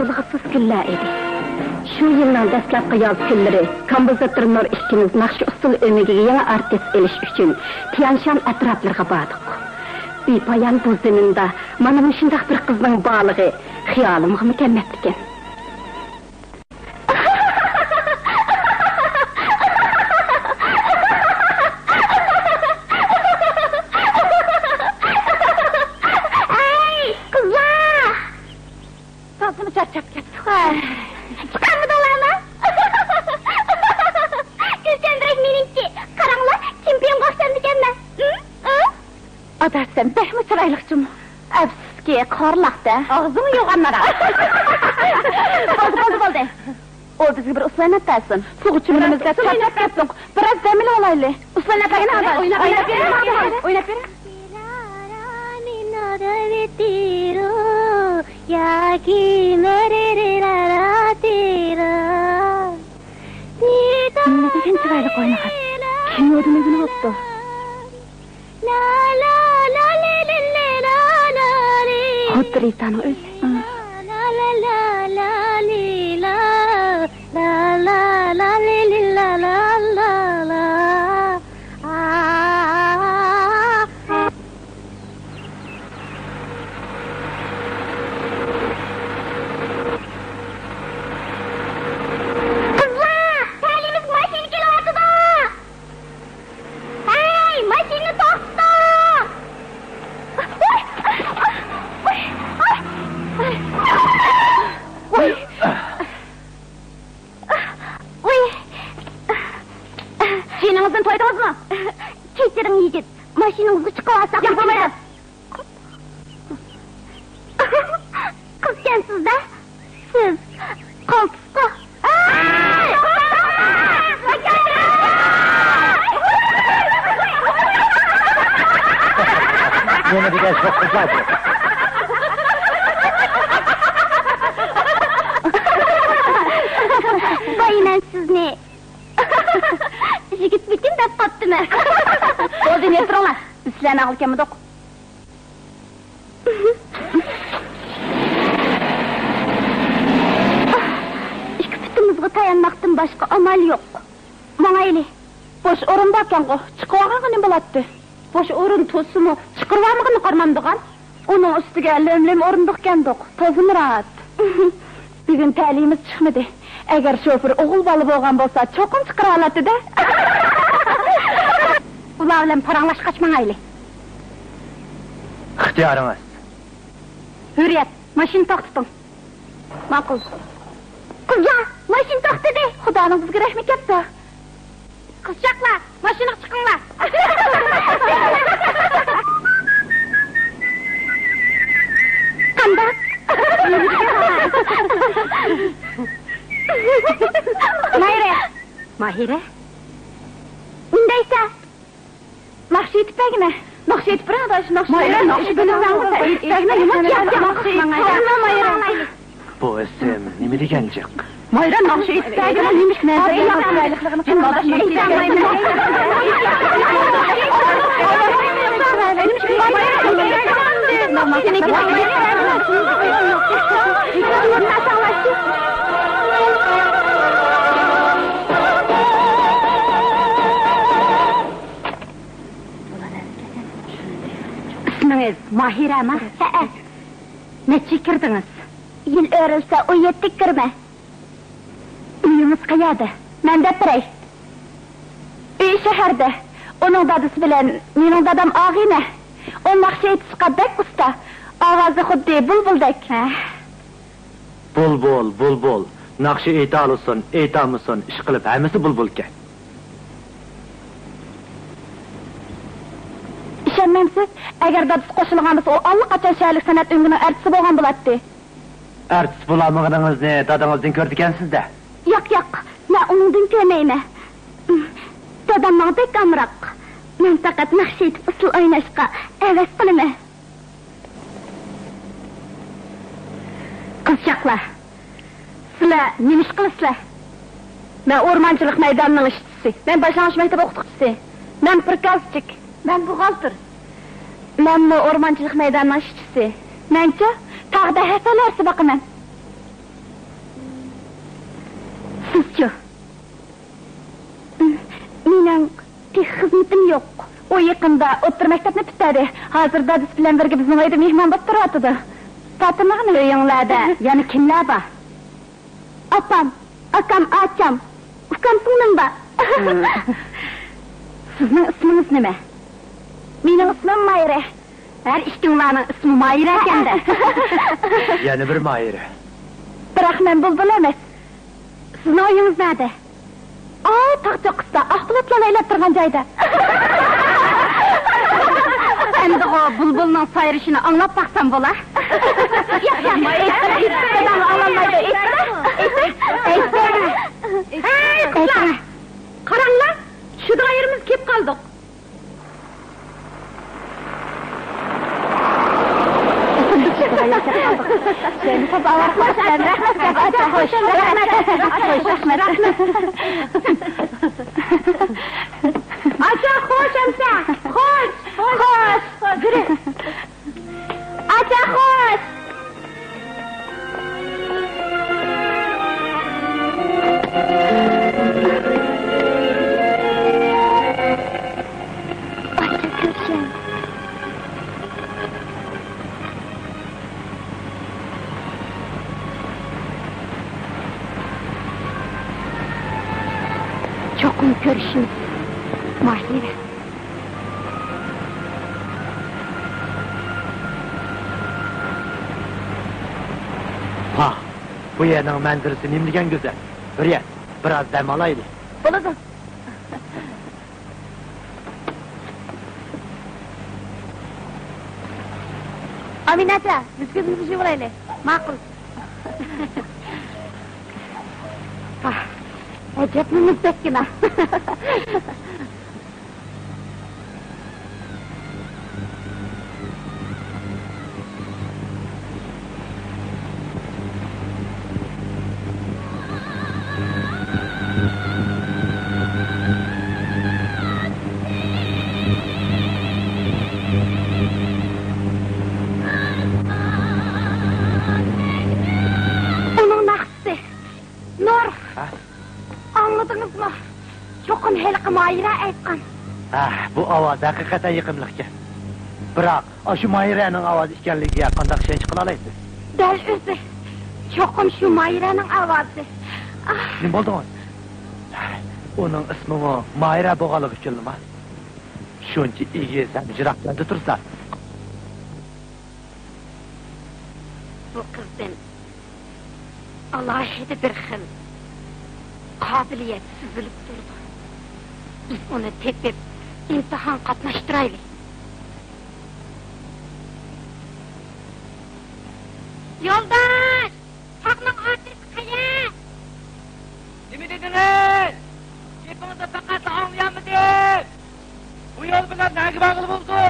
unutulğusuz günler idi. Şu yılın dastlabkı yaz günleri, kompozitor Nur ikkimiz naqsh usul ömüge yana artist elish uchun Tianshan atroflarga bordik. Bepoyon bu zaminda mana shunday bir qizning borligi xiyolimga mukammal ekan. Sen behmi çıraylıqçım. Əfsiski, qarlaqda. Ağzını yoğanlara. Oldu. O bizi bir uslan etsin. Fuğuçumuzda çarçak etsin. Biraz zemil olaylı. Uslan etsin. Oynap verin. Ne degen çıraylık oynağı? Kim ödüne günü oldu? Hıdrı'dan öz. Keçirin yigit, maşinanızı çıkarsak yapamayız. Kızcansız da, siz koltukta. Yine bir de çok güzel. Bayınan siz ne? Yigit bütün de pattı mı? O dinle durma. Üslen ağılken mi dok? İki bütümüzü tayanmaktan başka amal yok. Bana eli. Boş orun bakken o. Çıkıvağa ne bulattı? Boş orun tozu mu? Çıkırvağa mı karmandıgan? Onun üstüge lömlüm orundukken dok. Tozum rahat. Bir gün təliyimiz çıkmadı. Eğer şoför oğul balı boğan bolsa çokum çıkıra alattı da. Ularla paranlaş kaçman ayli. İhtiyarınız. Hürriyet, maşin toktun. Makul. Kızlar, maşin toktu de. Xudanın bizge rəhmi kepsa. Kızcaklar, maşını çıkınlar. Kandak. Mahire. Ndeyse. Nakşı etip pekine. Nakşı etip bırak da şu nakşı. Mahire, nakşı benim zanlıkta. Pekine yumut yapacağım. Nakşı Bu isim nimi degencik? Mahire, nakşı etip pekine neymiş mezarı yaptıraylıklarını. Cim baba şey etip İsminiz Mahire mi? Ne çekirdiniz? Yıl örülse o yettik girme. Uyumuz kıyada. Ben de birey. Üy şehirde. Onun dadısı bilen, menin dadam ağine. O nakşı etişka bek usta. Ağazı xuddi bulbuldek. Bulbul. Nakşı eytalısın, eytamısın, iş kılıp hemisi bulbulken. İşenmemsiz, eğer dadısı koşulğanız o allaqaçan şəhərlik sanat öngünün ertisi boğan bulatdı. Ertisi bulamığınız ne, dadınızdan kördükensiz de. Yok, ne onundan görmeyme. Dadam bana pek amrak. Ben fakat nakşı etip ısıl oynaşka heves kılımı. Kızcaklar, sizler nemiş kılısızlar? Ben ormancılık meydanının işçisi, ben başlangıç mektep okutçusu, ben prikazcık, Ben buğaltır. ben bu ormancılık meydanının işçisi. Mence, tağda hefelersi bakımın. Şu. Mening pek xizmetim yok. O yakında otur mektepni bitirdi. Hazırda biz bilen birge bizning uyda mehmon bo'lib turadi. Tatimag'ini Uyinglarda yana kimlar bor? Apam, akam, acham, ukam singlim bor. Sizning ismingiz nima? Mening ismim Mayra. Her ikkinlarning ismi Mayra ekanda. Yana bir Mayra. Biroq men bulbul emas. Sizning uyingiz nerede? Taqchoqista, Aqbulatlarni aylab turgan joyda. Endi o bulbulning sayrishini anglab baqsam bo'lar. Qaranglar, shu yerimiz kelib qoldik. Seni çok ağır başlar, rahmet. Aça hoş emsa, hoş. Yürü. Aça hoş. Çokum görüşürüz. Mahire. Ha, bu yerning manzarasi nimdigan go'zal. Biraz dam olaylik. Bo'ladi. Aminata, biz ko'zimizni yumib olaylik. Ma'qul. Acabni müstekkina. Onun naqsi. Nur. Anladınız mı? Çokum helqi Mayra aytqan. Bu ovoz haqiqatan yiqimliqka. Biroq, shu Mayraning ovozi ekanligiga qanday ishonch qila olasiz? Dal o'zi. Çokum shu Mayraning ovozi. Nima bo'ldi? Uning ismi Mayra bo'lganligi uchunmi? Shuncha egisan, jiroqlarda tursa. Bu qizdan alohida bir xil qobiliyat sizilib turdi. Biz uni tepib imtihon qatnashtiraylik. Yo'ldosh! Haqning adresi qayer? Nima dedingiz? Gapingizda faqat anglayapmiz. Bu yo'l bilan nega bog'liq bo'ldi?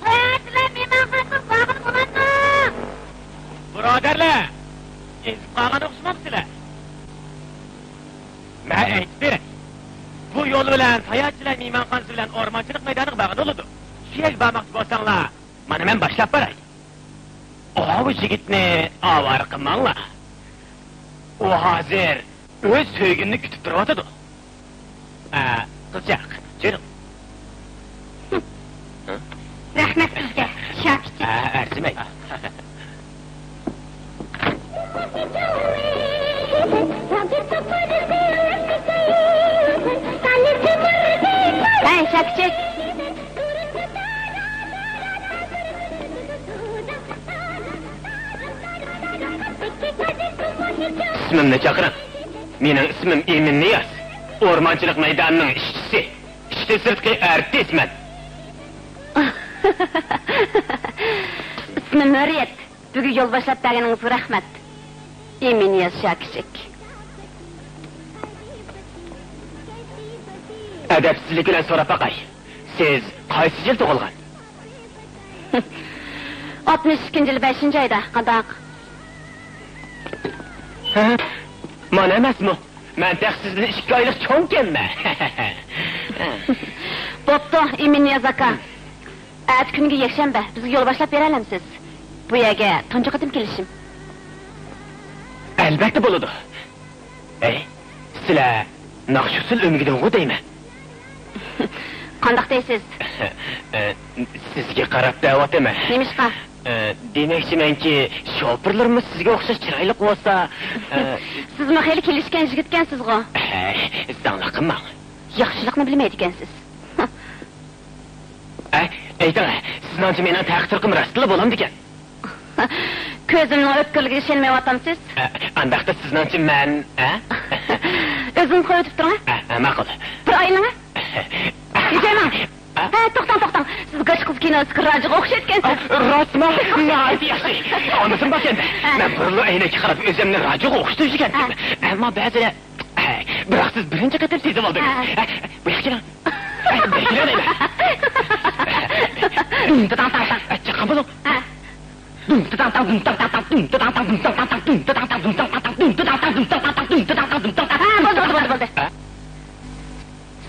Qo'yadilar, men qanday bog'liq bo'ladi? Birodarlar, ezib qolgan o'xshamabsizlar. Men aytdim. Bu yo'l bilan sayohatchilar mehmonxonasi bilan o'rmonchilik maydoniga bog'liq bo'ladi. Shu bormoqchi bo'lsanglar, mana men boshlab beray. Bu yigitni avvar qilmanglar. O hozir o'z sevgini kutib turibdi. Qizchaq, chiring. Rahmat sizga, Shakir. Arzimak. Hey Shakir. İsmimni chaqiring. Mening ismim Emin Niyaz. O'rmonchilik maydonining ishchisi. Ishchi sirtqi artistman. İsmim Nuriyet. Bugun yo'l boshlab berganingizga rahmat. Emin Niyaz Shakir. Adabsizlik bilan so'rab baqay. Siz qaysi yil tug'ilgan? 62-yil 5-oyda qadaq. Mana emasmi? Men taxsizdan 2 oylik cho'nkanman. Bo'pti, Emin Niyaz aka. At kunga yakshanba bizga yo'l boshlab bera olamsiz? Bu yerga tunji qatim kelishim. Albatta bo'ladi. Sizlar naqshusul o'migidan o'daymi? Qandaq deysiz? Sizga qarab da'vatman. Nemishqa? Demakchimanki, shopirlarimiz sizga o'xshash chiroyli bo'lsa, Sizmi xeyli kelishgan yigitkansiz-ku. Zanglar qilma. Yaxshilikni bilmaydi ekansiz. Ayting, sizningcha meni taqdirqim rastli bo'lamdi ekan. Ko'zimning o'tkirligiga ishonmayapsiz? Andaqda sizningcha men, O'zim qo'yib turing. Ma'qul. Bir aylanma. Yejayman. To'xtang. Siz g'ishqiz kinosiga rajiga o'xshatgansiz. Rostmi? Nayt yaxshi. Onasim bor endi. Men burli aynakka qarab o'zimni rajiga o'xshatishgan. Ammo ba'zida biroq siz birinchi qator sezib oldingiz. Bu yoqqa.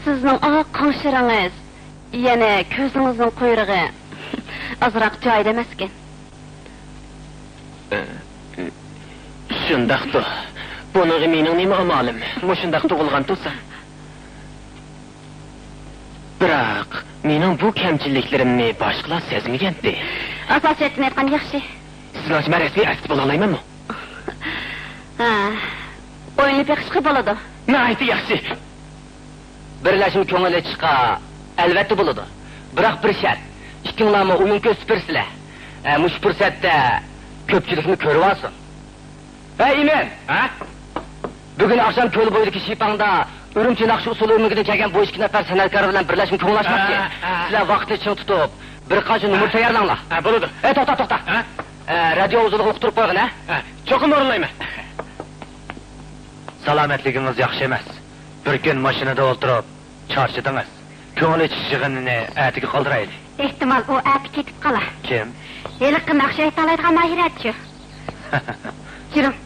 Sizning qanşiringiz, yana ko'zingizning quyrug'i azroq joyida emas ekan. Shundaqdir. Buni mening nima amalim? Mushundaq tug'ilgan tursa. Biroq mening bu kamchiliklarimni boshqalar sezmagandi. Asosiyatini aytgan yaxshi. Sizning marasiy asli bo'la olaymanmi? O'yinli pekishqi bo'ladi. Nayt yaxshi. Birlashim ko'ngilga chiqa, albatta bo'ladi. Biroq bir shart, ikkinglarni o'yin ko'rsatsizlar. Mush fursatda ko'pchilikni ko'rib olsin. Imon, bugun oqshom ko'l bo'yidagi shipangda Urumchi naqsh usuli o'migidan kelgan bu 2 nafar san'atkor bilan birlashib ko'nglashmoqchi. Sizlar vaqtni ching tutib, bir qancha numar tayyorlanglar. Bo'ladi. To'xta. Radio uzunliq o'qtirib qo'ygin, Cho'qim o'rinlayman. Salomatligingiz yaxshi emas. Bir kun mashinada o'tirib, charchadingiz. Ko'ngil ichishig'ini atiga qoldiraylik. Ehtimol u ati ketib qolar. Kim? Yiliqqa naqsh aytoladigan mahiratchi. Yuring.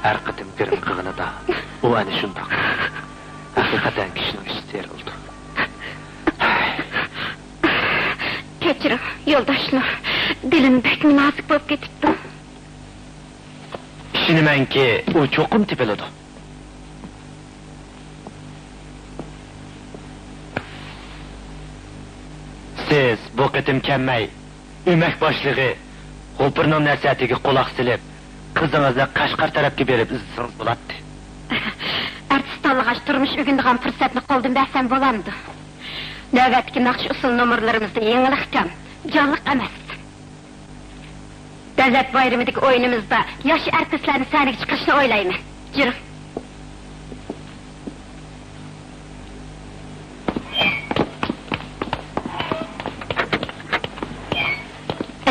Her qatim kirim qığınıda o ana shundoq. Haqiqatan kishining ishi terildi. Kechiring, yo'ldoshlar. Dilim pek munosib bo'lib ketibdi. Ishonamanki, u cho'qim tepiladi. Siz bu qatim kelmay, o'mak boshlig'i G'opirning nasihatiga quloq silib, qizingizni Qashqar tarafga berib izlasangiz bo'ladi. Artist tanlag'ach turmush o'gindigan fursatni qo'ldan bersam bo'lamdi. Navbatdagi naqsh usul nomerlarimizda yangilikdan, jonliq emas. Davlat bayramidagi o'yinimizda yosh artistlarni sahnaga chiqarishni o'ylayman. Yuring.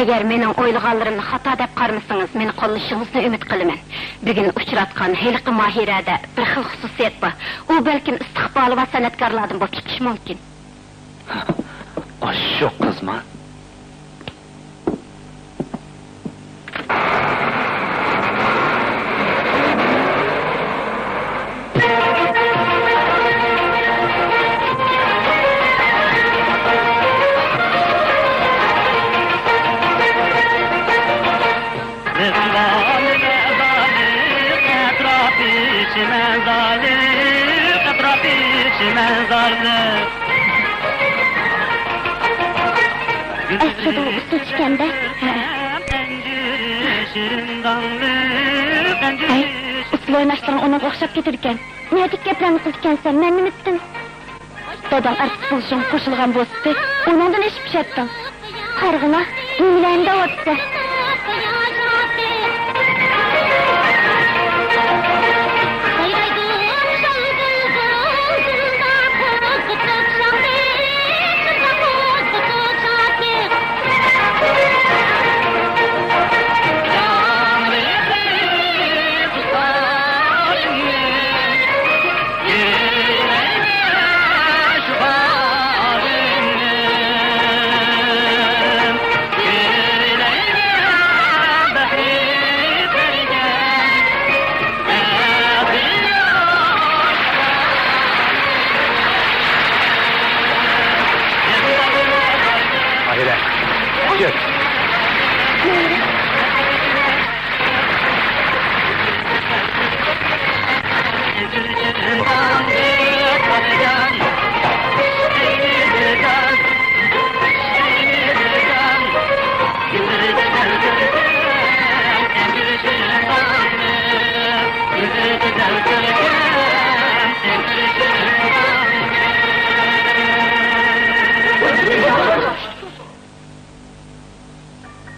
Agar mening o'ylaganlarimni xato deb qarmasangiz, meni qo'llashingizni umid qilaman. Bugun uchratgan heliqi mohirada bir xil xususiyat bor. U balkim istiqboli va san'atkorlardan bo'lib chiqishi mumkin. Shu qizmi? Aslida ustichkanda usul o'ynashdan ona o'xshab ketirgan. Niyatli gaplarni qilgansan, men nima etdim? Dadam artist bo'lishim qo'shilgan bo'lsa, undan ish pishatdim. Qarg'ina, nimalarni o'tdi. Küçük.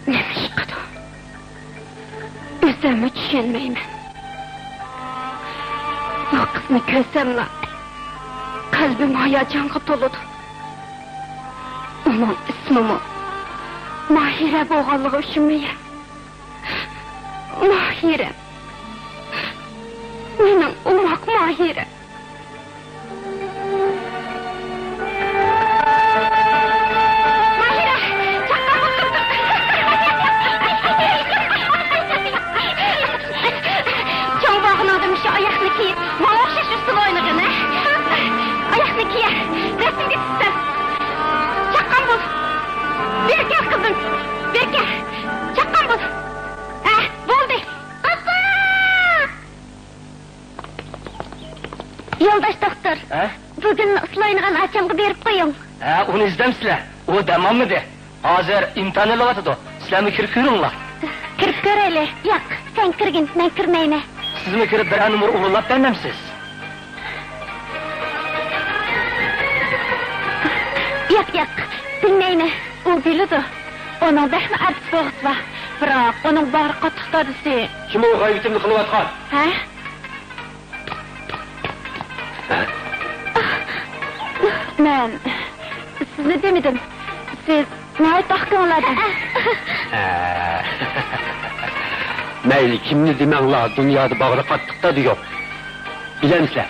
Neymiş kadın? Özümü düşünmeyim. O kızını görsem la, kalbim hayacanğa doludu. Onun ismimi Mahire boğalığı üşümeye. Mahire. Benim umak Mahire. Yoldaş doktor, bugün ıslayınıgan açamgı berip koyun. Onu izdemsizler. O demam de. Hazır imtihan elatıdı. Sizlermi kirip görünler. Kirip göreli. Yok, sen kirgin, ben kirmeyme. Siz mi kirip bir numara uğurlap vermemsiz? Yok, bilmeyme. O biliyordu. Onun behmi artist boğuz var. Bırak, onun bağrı katıqtadı sen. Kim o gaybitimli kılıp atkan? Ben size demedim. Siz ne tahkınladın? Meyli kimni demenla dünyada bağrı kattıkta diyor. Bilen misler?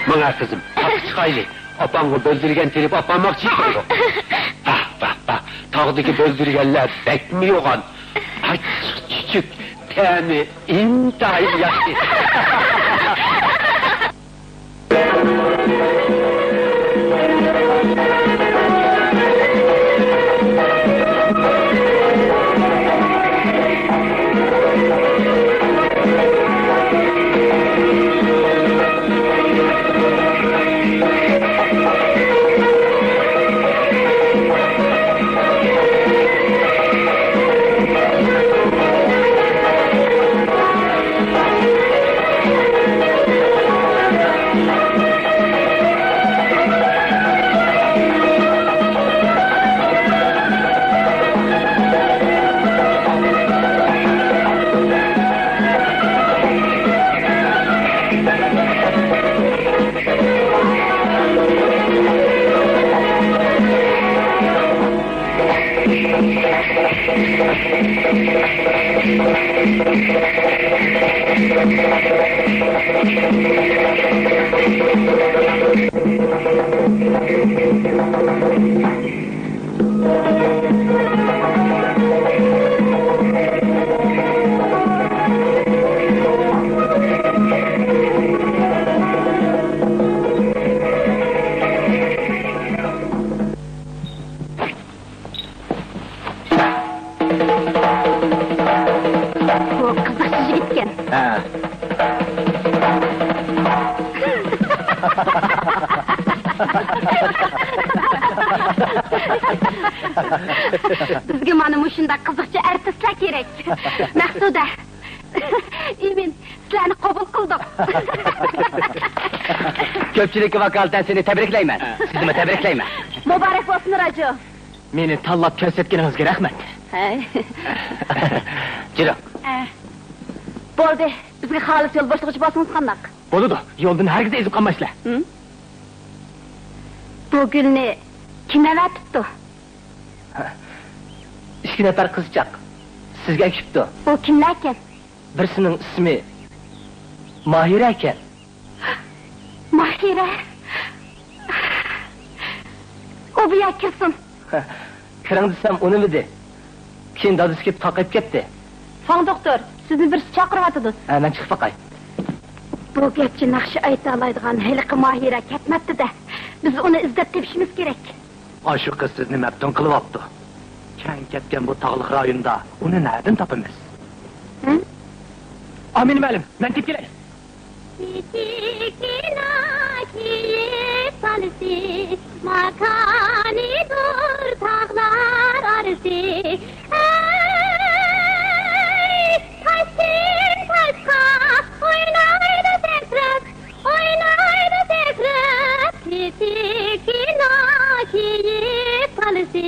Bana kızım, hak çıkaylı. Apanı böldürgen terip apanmak çıkmıyor. Bak, tağdaki böldürgenler bekmiyor kan. Açık çiçük, temi, intihayım yaşlı. Bizga mana mushunda qiziqchi artistlar kerak. Maqsuda. Emin, sizlarni qabul qildim. Ko'pchilik vakolatan seni tabriklayman. Sizni tabriklayman. Muborak bo'lsin Rajo. Meni tanlab ko'rsatganingizga rahmat. Jiro. Bo'ldi. Bizga xolis yo'l boshlig'ichi bo'lsangiz qandoq? Bo'ladi. Yo'ldan hargiz ezib qolmaysizlar. Bu gulni kim avatibdi? 2 nafar qizchaq sizga kutdi. Bu kimlar ekan? Birisining ismi Mahira ekan. Mahira. O bu yer kirsin. Kiring desam unimidi. Keyin dadisi kelib taqib ketdi. Fan doktor, sizni birisi chaqiryotdi. Men chiqib baqay. Bu gepçi naqshi ayta oladigan hiliqi Mahira ketmabdi-da. Biz uni izlab tepishimiz kerak. Aşı kız siz nima qilyapti? Kang ketgan bu tog'liq rayonda uni nereden topamiz? Hı? Amin məlim, mən tip kelay. Makanidur tağlar arası. Taşın taşka oynaydı tekrep, oynaydı tekrep. Titikina kiyip alısı,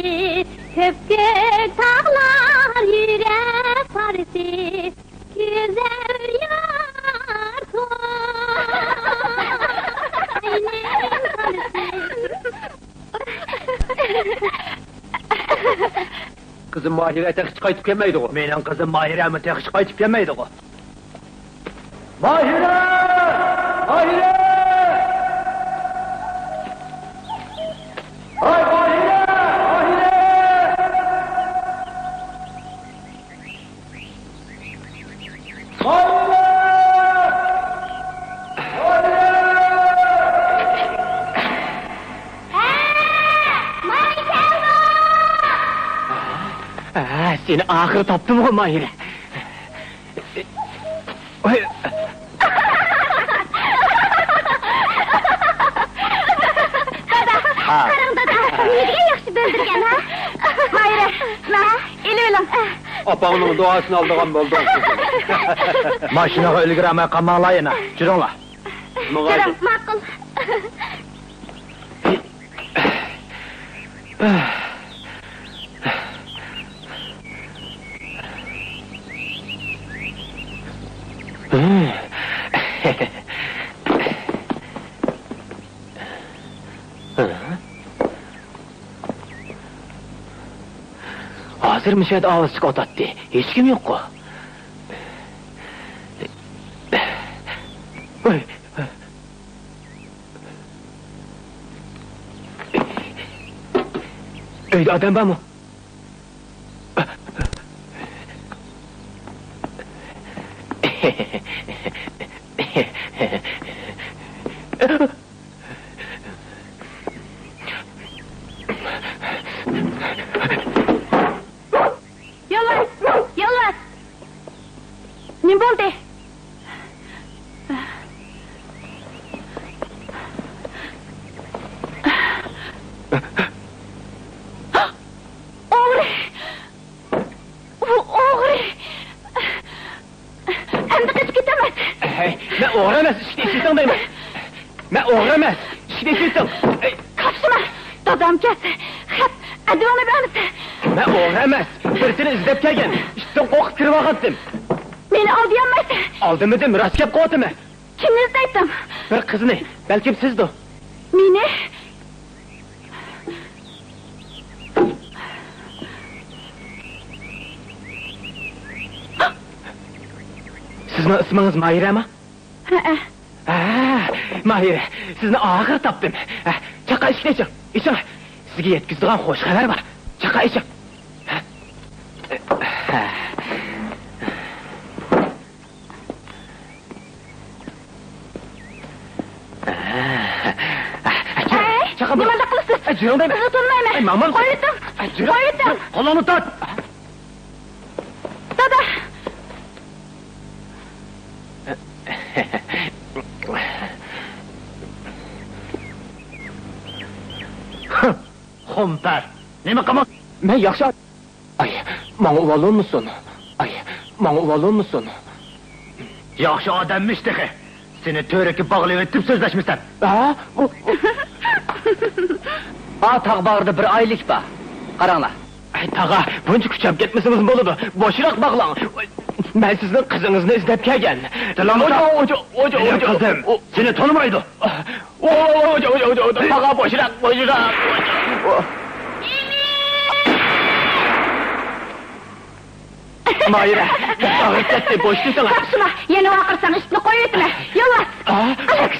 köpkök tağlar yürek arası. Güzel yar Kızım Mahire tek hiç qaytib kelmeydi o. Menin kızım Mahire mi tek hiç qaytib kelmeydi o. Mahire! Mahire! Ay Mahire! Mahire! Mahire! Seni ahır taptım o Mahire. Qarang dada, nega yaxshi bildirgan ha? Mayra, ilim. Apağının duasını aldığım oldu. Maşinaga ilgiramay qamallayına. Жүріңлар. Jurum, ma'qul. Hazır müşahede ağız çıkartattı. Hiç kim yok o. Öyle adam var mı? Yollar. Ne bo'ldi? O'g'ri! O'g'ri! Endi qochib ketaman. Ben o'g'ri emas, ishga ishlaysan deyman. Ben o'g'ri emas, ishga ishlaysan. Qapsima, dadam ketdi. Hep advona bermisi. Ben o'g'ri emas, birisini izlab kelgan. Ishdan qo'rqib kirib olgandim. Meni olmayapsan. Aldimidim, rost gap qilyaptimi? Kimni izlayapsan? Bir qizni, balkim sizdir. Meni? Sizning ismingiz Mahirami? Ha. Mahira, sizni og'ir topdim. Chaqa ishlaychi. Ishing. Sizga yetkazadigan xo'sh xabar bor. Chaqa ishing. Chaqa Nima qilasiz? Jiron deyman. Sizni tunmayman. Mamam. Qo'yidim. Qo'yidim. Qo'lini tut. Dada. Xumpar. Nima qilmoq? Men yaxshi. Ay, menga o'g'il musun? Ay, menga o'g'il musun? Yaxshi odammish dexe. Seni to'raki bog'lab etib so'zlashmisan. Ha? Tağ bağırdı bir aylık ba. Qaranglar. Ay tağa, buncha kuchab ketmasimiz bo'ladi. Boshroq bog'lang. Men sizning qizingizni izlab kelgan. Ojo, qizim. Seni tanimaydi. Ojo. Tağa boshroq. Mahira, ağır ketdi, boşlaysan. Qapsima, yana vaqirsan, ishni qo'yitma. Yollas. Alex.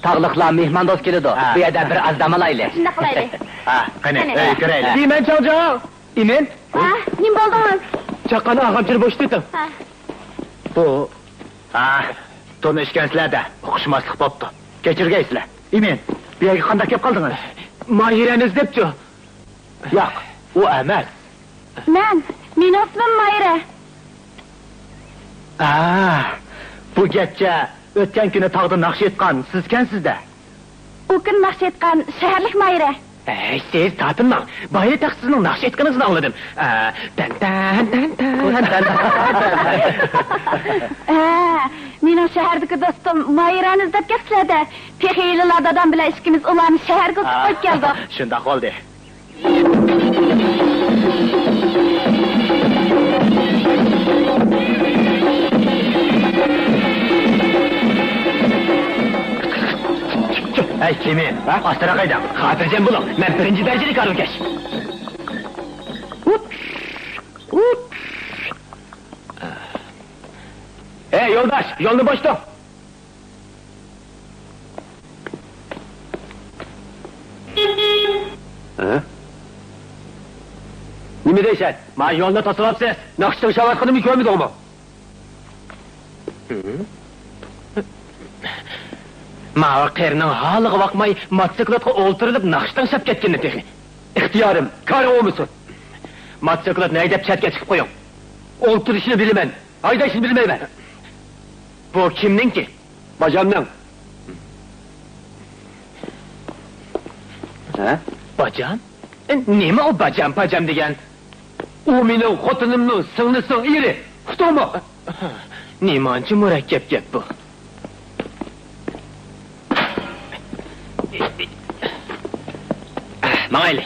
Tağlıqlar mehmandost keladi. Bu yerda bir az damalayli. Shunday qilaylik. Qani, kiraylik. Deyman Changjon. Imen? Nim bo'ldingiz? Chaqani ag'amchil boshlaydi. Bu... Tanışkansizlar da, uqishmaslik bo'pti. Kechirgaysizlar. Emin, bu yerga qanday kelib qoldingiz? Mahiraniz debchi. Yo'q, u emas. Meni ismim Mayra. Bu gapcha o'tgan kuni tog'da naqsh etgan sizkansizda. U kun naqsh etgan shaharlik Mayra. Siz tatınmang. Bayra taqsizning naqsh etganingizni angladim. Mening shahardagi do'stim Mayrani izlab kelsa-da, Pexiylilardan bilan ikkimiz ularni shaharga qo'yib keldik. Shunda qoldi. Ey kimi? Astara qaydan? Xotirjam bo'ling. Men birinchi darajali karvakash. Ey yo'ldosh, yo'lni boshla. Nima deysan? Men yo'lni to'sib naqshdan shavatqinimni ko'rmadingmi? Mava qerning holiga vaqmay motosikletga o'ltirilib naqshdan shab ketganini texi. İxtiyorim, qari o'misin. Motosikletni haydab chatga chiqib qo'ying. O'ltirishni bilaman, haydashni bilmayman. Bu kimningki? Bajamning. Bajam? Nima o bajam degan? U mening xotinimning singlisining eri. Xutoma. Nemanchi murakkab gap bu? Mayli.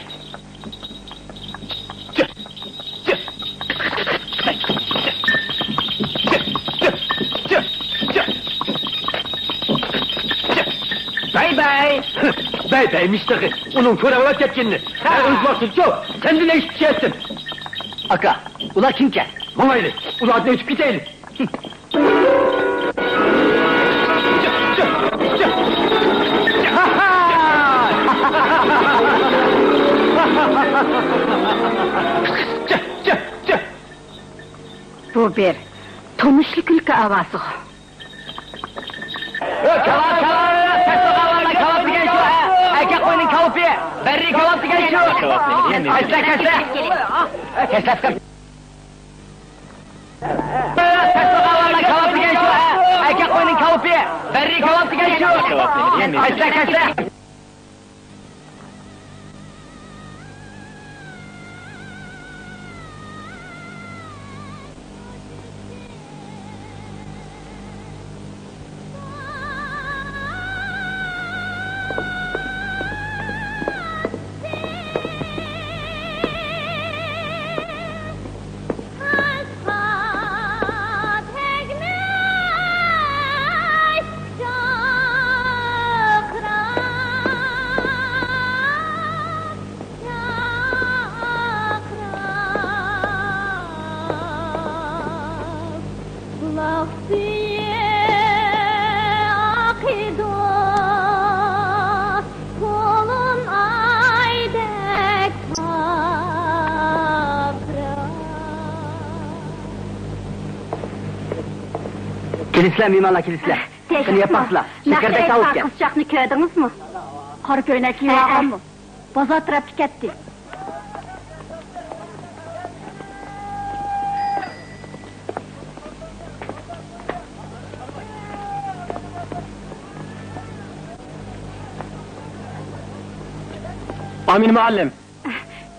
Bey müşteri, onun körevat ketkenini. Özbaksın, sen de ne hiçbir şey ettin? Aka, ula kimken? Mayli, ula adına uçup gidelim. Bu bir tanışlı külke avazı. Kavap degan shu, aka qo'yning kavapi, berri kavap degan shu. Keslasqa. Kavap degan shu, aka qo'yning kavapi, berri kavap degan shu. Keslasqa. Kilisler mimarlar kilisler. Seni yapaslar. Şekerde tavuk gel. Kızcakını gördünüz mü? Qora ko'ylakli yog'an mı? Bozor tarafga ketdi. Amin muallim.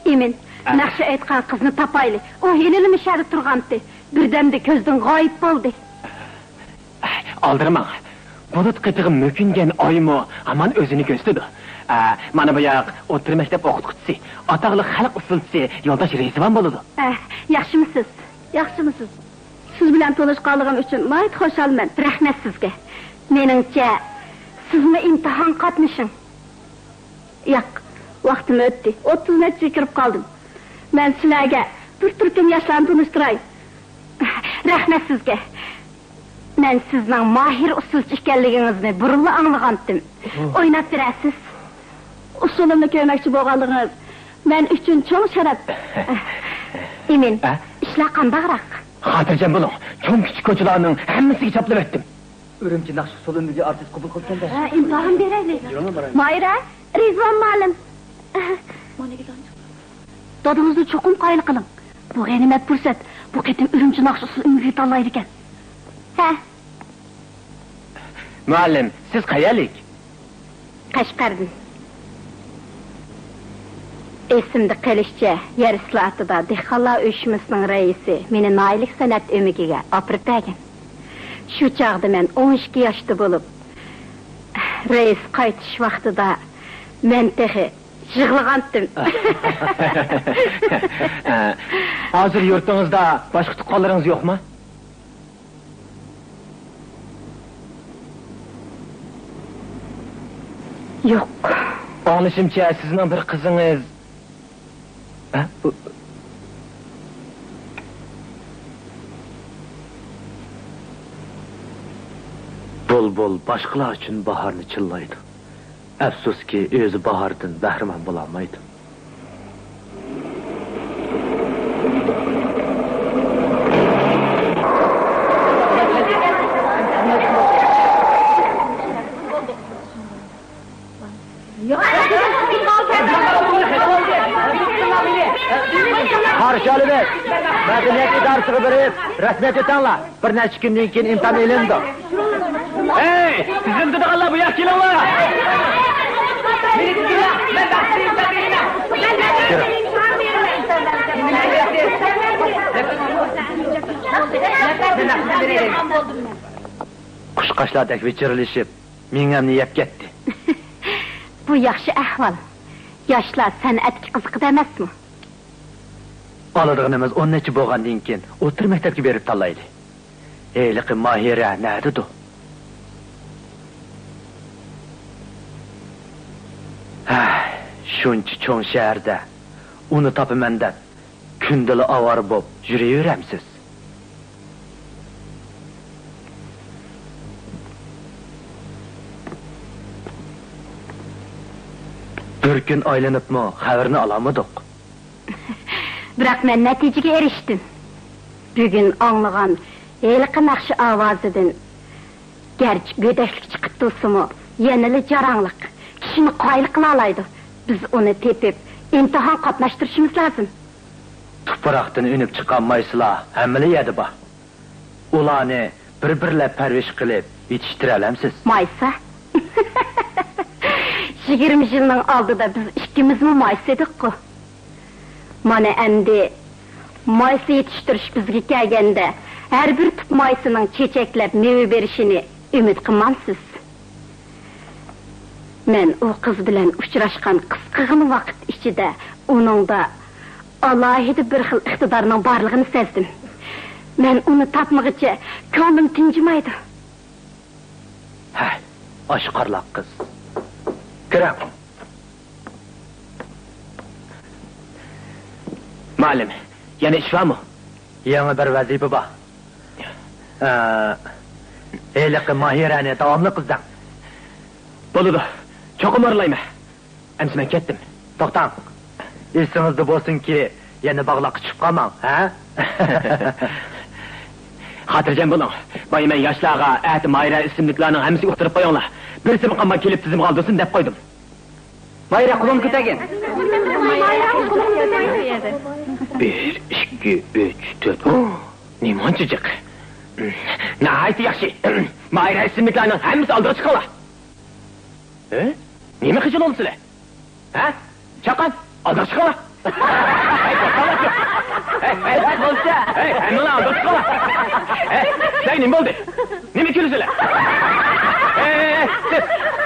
Emin, naqsha aytgan qizni topayli. O yelilimi shari turg'andi. Birdamda ko'zdan g'oyib bo'ldi. Aldırmang. Bulut qıtığı möküngen oymu aman özünü göstürdü. Mana bu yoq o'rta maktab o'qituvchisi, ataqli xalq usulchisi Yo'ldosh Rezvan bo'ladi. Yaxshimisiz? Yaxshimisiz? Siz bilan tanishganligim uchun mayt xushalman. Rahmat sizga. Meningcha sizni imtihon qatnashing. Yo'q, vaqtim o'tdi. 30 metrga kirib qoldim. Men sizlarga bir turkum yoshlarni tanishtiray. Rahmat sizga. Men sizning mahir usulchi ekanligingizni burunli anglagandim. O'ynab berasiz. Usulimni ko'rmoqchi bo'lganligingiz men uchun cho'ng sharaf. Emin, İşler qandaqroq? Xotirjam bo'ling. Cho'ng kichik ko'chalarning hammasiga choplab etdim. Ürümçi nakşı sol ömrüge artist kubul kılsanda. İmtihan beraylik. Mayra, Rizvan ma'lum. Dadınızı çokum qayıl qılın. Bu g'animat fursat. Bu ketim Ürümçi nakşı usul ömrüge tanlaydı ekan. Ha, Muallim, siz qayerlik? Qashqardan. Esimde qilishcha, yer islohida dehqonlar uyushmasining raisi meni noylik san'at o'migiga olib bergan. Shu chog'da men 12 yoshda bo'lib, rais qaytish vaqtida men tehi yig'lagandim. Hozir yurtingizda boshqa tuqqanlaringiz yo'qmi? Yo'q. Anlashimcha sizning bir qizingiz Bulbul başqalar uchun baharni chillaydi. Afsuski, o'zi bahardan bahramand bo'la olmaydi. Qarshi olib, madaniyat idorasiga berib, rasmiyat etanglar. Bir necha kundan keyin imtihon elindi. Hey, sizin dediğinler bu yak kelinglar. Qushqashlardek vichirilishib, mengamni yeb ketdi. Bu yaxshi ahvol. Yoshlar san'atga qiziqdi emasmi? Oladig'imiz 10 necha bo'lgandan keyin o'tir maktabga berib tanlaydi. Eyliqi Mahira nerede? Shuncha cho'ng shaharda uni topaman deb kundali avor bo'lib yuraveramsiz. Bir kun aylanibmi xabarni olamadik. Biroq men natijaga erishdim. Bugun anglagan eliqi naqshi ovozidan garchi go'daklik chiqib tursa-mu, yanali jaranglik kishini qoyil qila oladi. Biz uni tepib imtihon qatnashtirishimiz lozim. Tuproqdan unib chiqqan mayslar hammali yedi bor. Ularni bir-birlab parvish qilib yetishtirib olamsiz. Maysa? 20 yilning oldida biz ikkimizmi maysa edik-ku. Mana endi maysa yetiştirish bizga kelganda her bir tup maysının çiçeklep meyve berişini ümit qilmansiz. Men o kız bilen uçraşkan qisqagina vaqt ichida uningda alohida bir xil iqtidorning borligini sezdim. Men uni topmagicha ko'nglim tinchimaydi. Ha, oshqorlaq qiz. Kiram. Muallim, yana ish bormi? Yangi bir vazifa bor. Eyliqi Mahirani davomli qizdan. Bo'ladi. Cho'qim orlayman. Endi men ketdim. To'xtang. Esingizda bo'lsinki, yana bog'laqqa chiqib qolmang, ha? Xotirjam bo'ling. Boyman yoshlarga ati Mayra ismliklarning hammasiga o'tirib qo'yinglar. Birisi qamma kelib tizim qoldirsin deb qo'ydim. Mayra qulun ketagin. 1, 2, 3, 4. Nimanchıcık. Nahayet yaxshi. Mayra ismliklarning hammasi oldiga chiqinglar. Nima qilib olsizlar? Ha? Chaqan, oldiga chiqinglar. Hey, bo'lsa. Hey, mana oldiga chiqinglar. Sen nima bo'ldi? Nima kulisizlar? Siz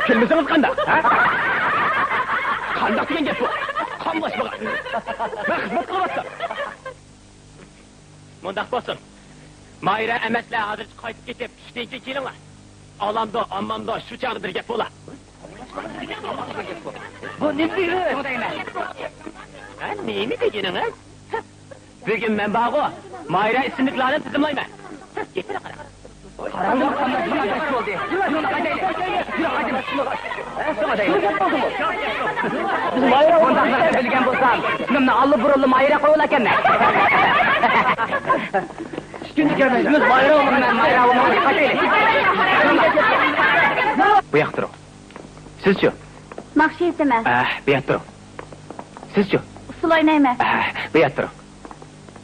kulmisingiz qanday? Ha? Qanday degan gap bu? Qandosh bo'ladi? Men xizmat qilyapman. Mundaq bo'lsin. Mayra emaslar hozir qaytib ketib, ishdan keyin kelinglar. Olamda, ammamda shu chaqda bir gap bo'ladi. Bu nima deydi? Ha, nima deganingiz? Bugun men bog'u Mayra ismliklarini tizimlayman. Ketira qara. Mayra ondaqlarni bilgan bo'lsam, kimni allı burullu mayra qo'yil ekanman. Ishkunni kelmaysiz. Mayra o'g'liman, mayra o'g'liman. Qaytaylik. Bu yoqda turing. Sizchi? Maqshi aytaman. Bu yoqda turing. Sizchi? Usul o'ynayman. Bu yoqda turing.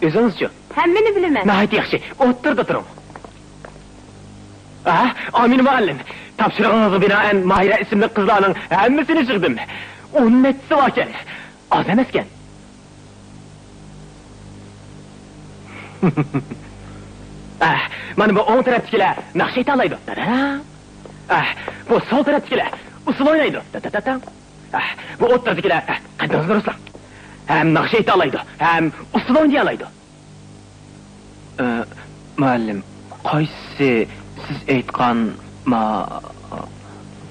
O'zingizchi? Hammani bilaman. Nahayt yaxshi. O'tirda turing. Amin muallim. Topshirig'ingizga binoan Mahira ismli qizlarning hammasini chiqdim. 10 nechtasi bor ekan. Oz emas ekan. Mana bu o'ng tarafdagilar naqsh ayta oladi. Bu sol tarafdagilar usul o'ynaydi. Bu o'rtadagilar qadringizni ruslar. Ham naqsh ayta oladi, ham usul o'ynay oladi. Muallim, qaysi siz aytgan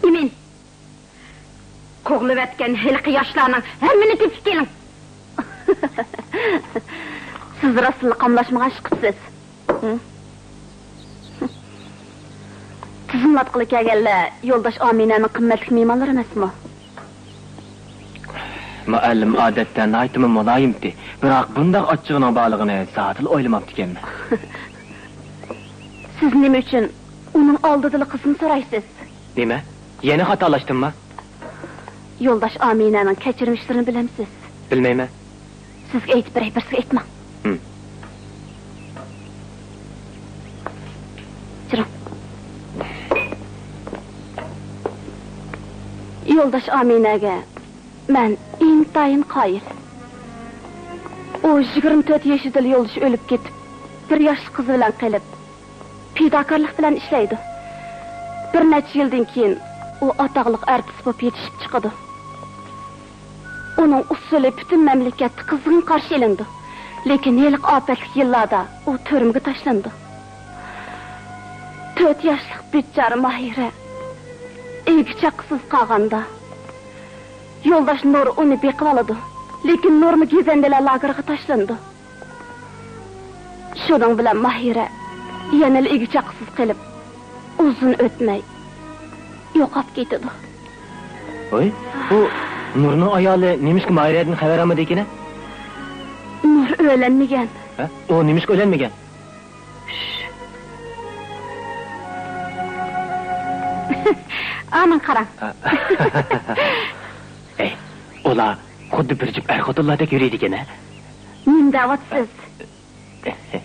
Emin. Qo'g'lib etgan hilqi yoshlarning hammani tepib keling. Siz rasulni qamlashmagan chiqibsiz. Tizimlat qilib kelganlar yo'ldosh Ominaning qimmatli mehmonlari emasmi? Muallim odatda aytimi muloyimdi, biroq bunday ochchig'ining borlig'ini soatil o'ylamabdi ekanman. Siz nima uchun uning oldida qizini so'raysiz? Nima? Yana xatolashdimmi? Yo'ldosh Ominaning kechirmishlarini bilamsiz? Bilmayman. Sizga aytib beray, birsiga aytma. Chiring. Yo'ldosh Ominaga men intayin qoyil. O 24 yoshida yo'ldosh o'lib ketib, bir yosh qiz bilan qilib, fidokorlik bilan ishlaydi. Bir necha yildan keyin u ataqliq artist bo'lib yetishib chiqadi. Uning usuli butun mamlakatda qizg'in qarshi olindi. Lekin yiliq ofatli yillarda u turmaga tashlandi. 4 yoshli bechora Mahira egicha qizsiz qolganda yo'ldosh Nur uni beqib oladi. Lekin Nurni gezandalar lageriga tashlandi. Shuning bilan Mahira yana egicha qizsiz qilib uzun o'tmay yo'qolib ketdi. Voy, bu Nurning ayoli nemishki Mahiradan xabar olmadi ekan? Nur o'lanmagan. O nemishki o'lanmagan? Aman qarang. Ular xuddi bir jup er-xotinlardek yuriydi ekan. Nimdavatsiz.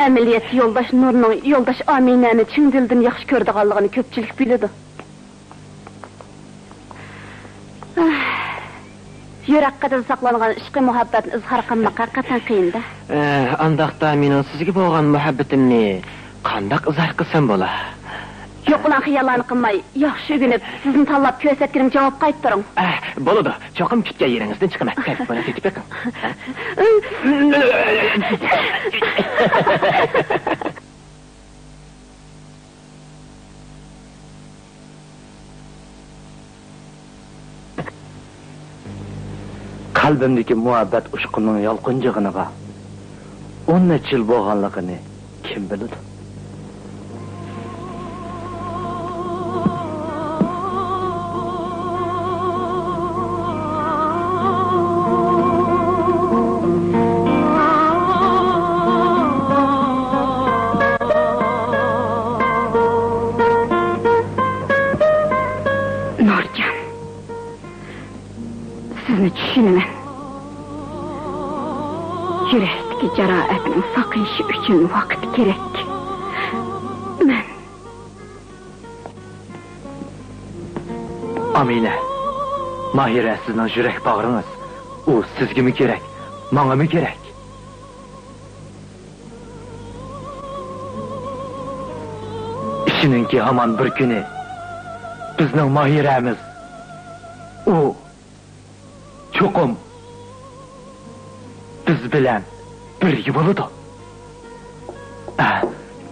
Amaliyat yo'ldosh Nurning yo'ldosh Ominani chin dildan yaxshi ko'rdiganligini ko'pchilik biladi. Yurakda saqlangan ishqi muhabbatni izhor qilmoq haqiqatan qiyin-da. Andaqda mening sizga bo'lgan muhabbatimni qanday izhor qilsam bo'lar? Yo'q, ulan xiyollarni qilmay, yaxshi o'rganib, sizni tanlab ko'rsatganim javob qaytaring. Bo'ladi. Cho'qim kutgan yeringizdan chiqaman. Buni ketib beqing. Qalbimdagi muhabbat ushqining yolqinjig'iniga 10 necha yil bo'lganligini kim biladi? Düşünmen. Yürekteki cerahatini sakışı için vakit gerek. Ben... Amine, Mahira sizning yürek bağrınız. O sizga mi kerak, menga mi kerak? İşininki hamon bir kuni bizning Mahiramiz o cho'qim biz bilan bir bo'ladi.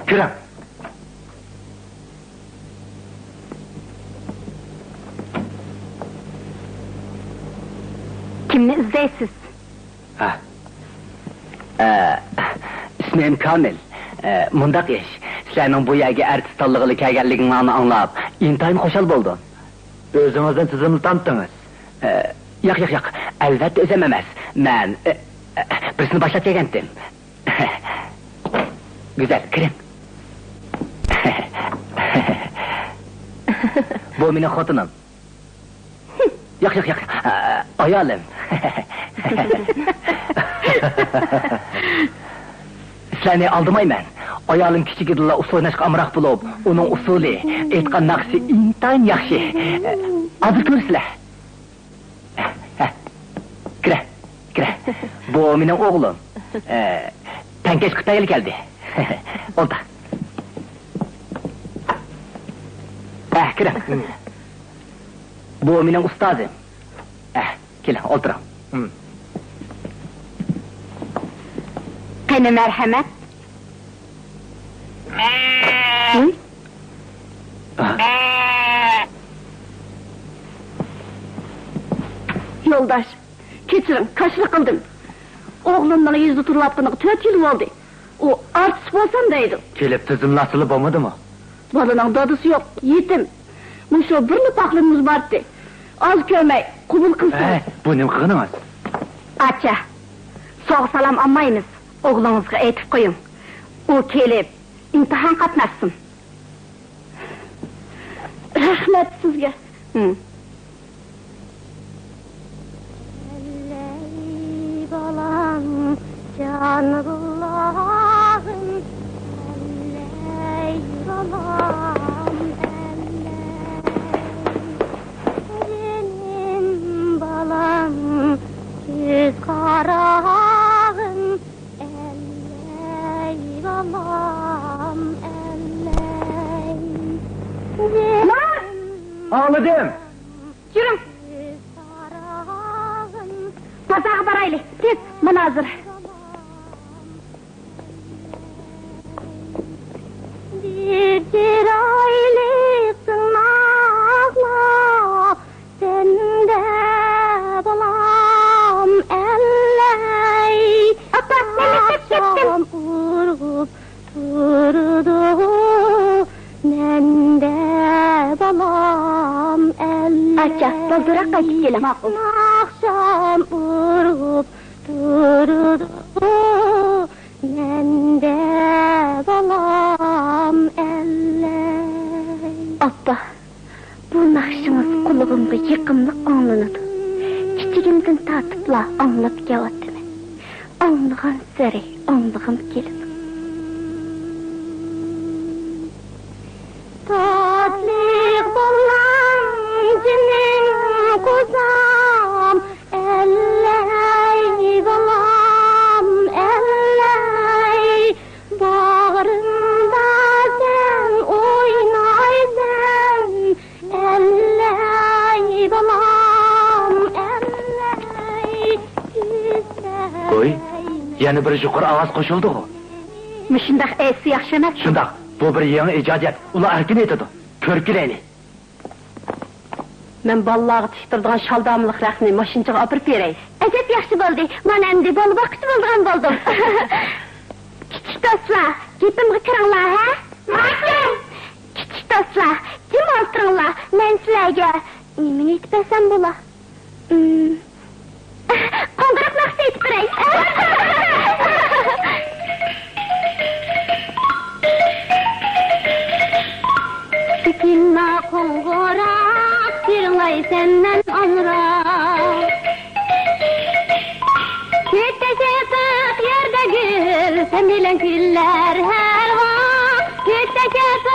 Kiram. Kimni izlaysiz? İsmim Kamil. Mundaq ish. Senin bu yerge artistallıqlı kelgenligini anlap, intayın xoşal boldun. Özünüzden tizimli tanıttınız. Yo'q, albatta o'zim emas. Men birisini boshlab kelgandim. Güzel, kiring. Bu mening xotinim. Yo'q, ayolim. Sizlarni aldamayman. Ayolim kichik edilla usul o'ynashga amroq bo'lib, uning usuli, aytgan naqshi intayin yaxshi. Hozir ko'rsizlar. Kira. Bu mening o'g'lim. Tankesh Xitoyga keldi. Olta. Kira. Bu mening ustozim. Kel, o'tiring. Qani marhamat. Yo'ldosh, kechiring, qarshilik qildim. O'g'limning yuzida turayotganiga 4 yil bo'ldi. U artist bo'lsam deydi. Kelib tizimlasili bo'lmadimi? Bolaning dadisi yo'q, yetim. Musho bir nipaqlimiz bordi. Az ko'may, qabul qilsin. Bu nima qilganingiz? Acha, sog' salom olmaymiz. O'g'lingizga aytib qo'ying. U kelib imtihon qatnashsin. Rahmat sizga. Balam, canıllahım, elley balam, benim balam, göz karağım, elley balam, elley. Ağladım. Yürüm. Pazağa baraylı. Tez, manazır. Bir aylık sınavla sende balam elley. Akşam urgup durdu mende balam elley. Acha, doldurak qaytib kelim. Akşam urgup durdu mende balam elley. Abba, bu naqşınız qulluğumga yıqımlıq anlanıdı. Kichigimdan tatipla anlap kelyapman. Anlagan sari anlagım kelib. Tatlik bolam jinim kuzam elley balam elley. Bağrımda sen oynaysan elley balam elley. Oy, yana bir yuqori ovoz qo'shildi-ku. Mushundaq aytsa yaxshi emas. Shundaq, bu bir yangi ijodiyat. Ular erkin aytadi. Ko'rkilayli. Men bolalarga tishtirdigan shaldamliq raqni mashinchaga olib beray. Ajab yaxshi bo'ldi. Mana endi bola boqchi bo'lgan bo'ldim. Kichik do'stlar, gapimga kiringlar, ha? Mayli. Kichik do'stlar, jim o'tiringlar. Men sizlarga nimani aytib bersam bo'lar? Qo'ng'iroq naqshi aytib beray. Sekinna qo'ng'iroq tirlay senden alrak. Kütecek yerde gül, sen bilen güller her vak. Kütecek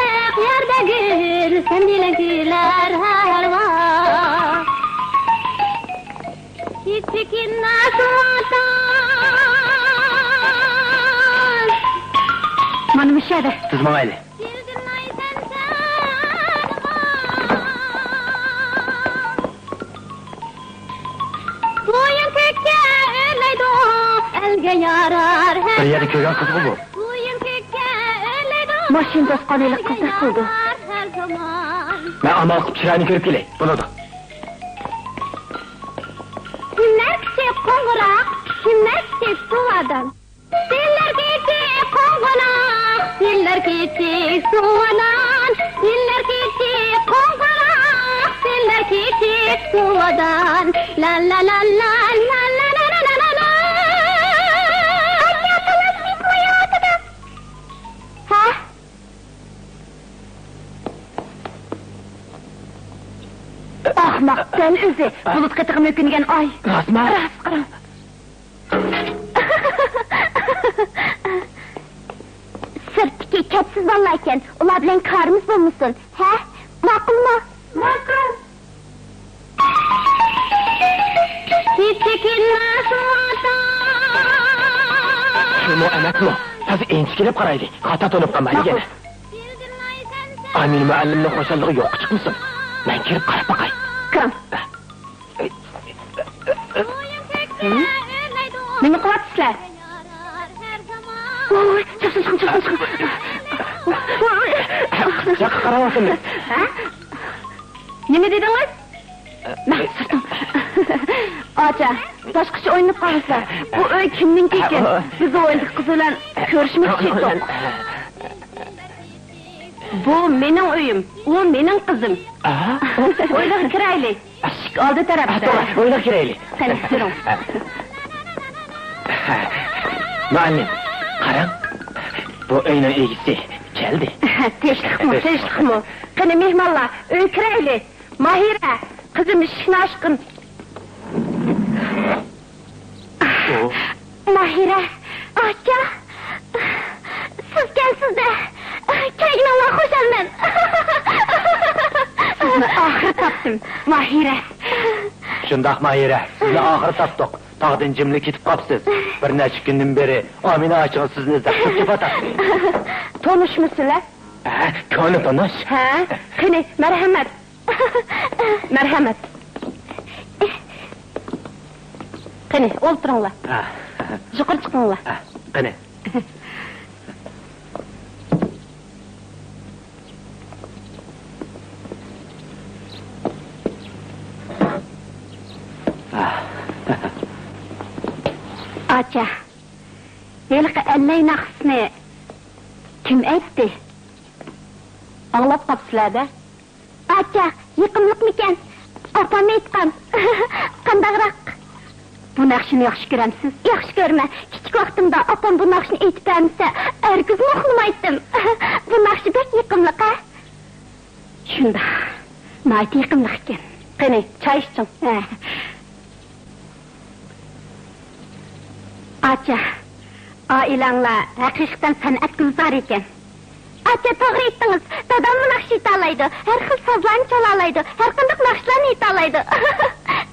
yerde gül, sen bilen güller her vak. Küçük nasıldan Mana mishada. Tizmamayli. Boyun kökke öyleydi o, elge yarar her. Bir yerde ko'rgan qiz bu. Boyun kökke öyleydi o, Mashin do'stqonlik qildi qildi. her zaman. Men amal qilib chiroyini ko'rib kelay. Bo'ladi. Kimler küçük qo'ng'iroq, kimler küçük suvadan. Senlar küçük qo'ng'iroq, senlar Yıllar geçti suvadan, yıllar geçti kovalarak, yıllar geçti suvadan. La la la la la la la la la la la. Hayatınız bitmiyor hayatınız. Ha? Ahmak sen özü, bulut kıtığım öküngen ay. Rasma? Rasqırım. Sırtdaki kepsiz ballayken, ular bilen karımız bulmuşsun, he? Makul mu? Makul. Hiç çekinmez vatan. Şunu emek mi? Tazi ençikilip karaydı. Hata tonup kalmayı gene. Amin müellimle hoşallığı yok çıkmışsın. Ben kirip karap bakay. Kırım. Beni kuvat işler. Oy, çıksın. Çak karamasın mı? Ne dediniz? Ben sırtım. Aca, başkaça oynayıp kalmışlar. Bu öy kimnin keken? Biz o oynadık kızıyla görüşmek için. Bu menin öyüm, o menin kızım. Oyla kiraylı. Aldı tarafta. Oyla kiraylı. Sen istiyorum. Müellim, karan. Bu öynen ilgisi geldi. Teşlik mi? Kını mihmallah, öy kiraylı. Mahire, kızım işine aşkın. Mahire, Aca, siz gelsiz de, kegin Allah hoşal ben. Sizni ahır taptım, Mahire. Şundak Mahire, sizni ahır taptık. Tağdın cimli kitip kapsız. Bir neçik günden beri Amine açığı sizni izlep çıkıp atak. Tonuş musunlar? Konu tonuş. Ha, kını merhamet. Merhamet. Kını, olturunlar. Yukarı çıkınlar. Kını. Aca, yılgı elley naqsını kim etti? Anlap kapsılar da. Aca, yıkımlık miken? Apam etkan. Qandaqraq? Bu naqşını yaxşı göremsiz? Yaxşı görme. Kiçik vaqtimda apam bu naqşını etip vermişse, ergiz muxlumaydım. Bu naqşı bek yıkımlık ha? Şunda, naiti yıkımlık iken. Qani, çay içsin. Aca, ailanla haqiqatan san'at gulzar ekan. Aca, to'g'ri aytdingiz. Dadam bu naqsh aytalaydi. Har xil sozlarni chalalaydi. Har qanday naqshlarni aytalaydi.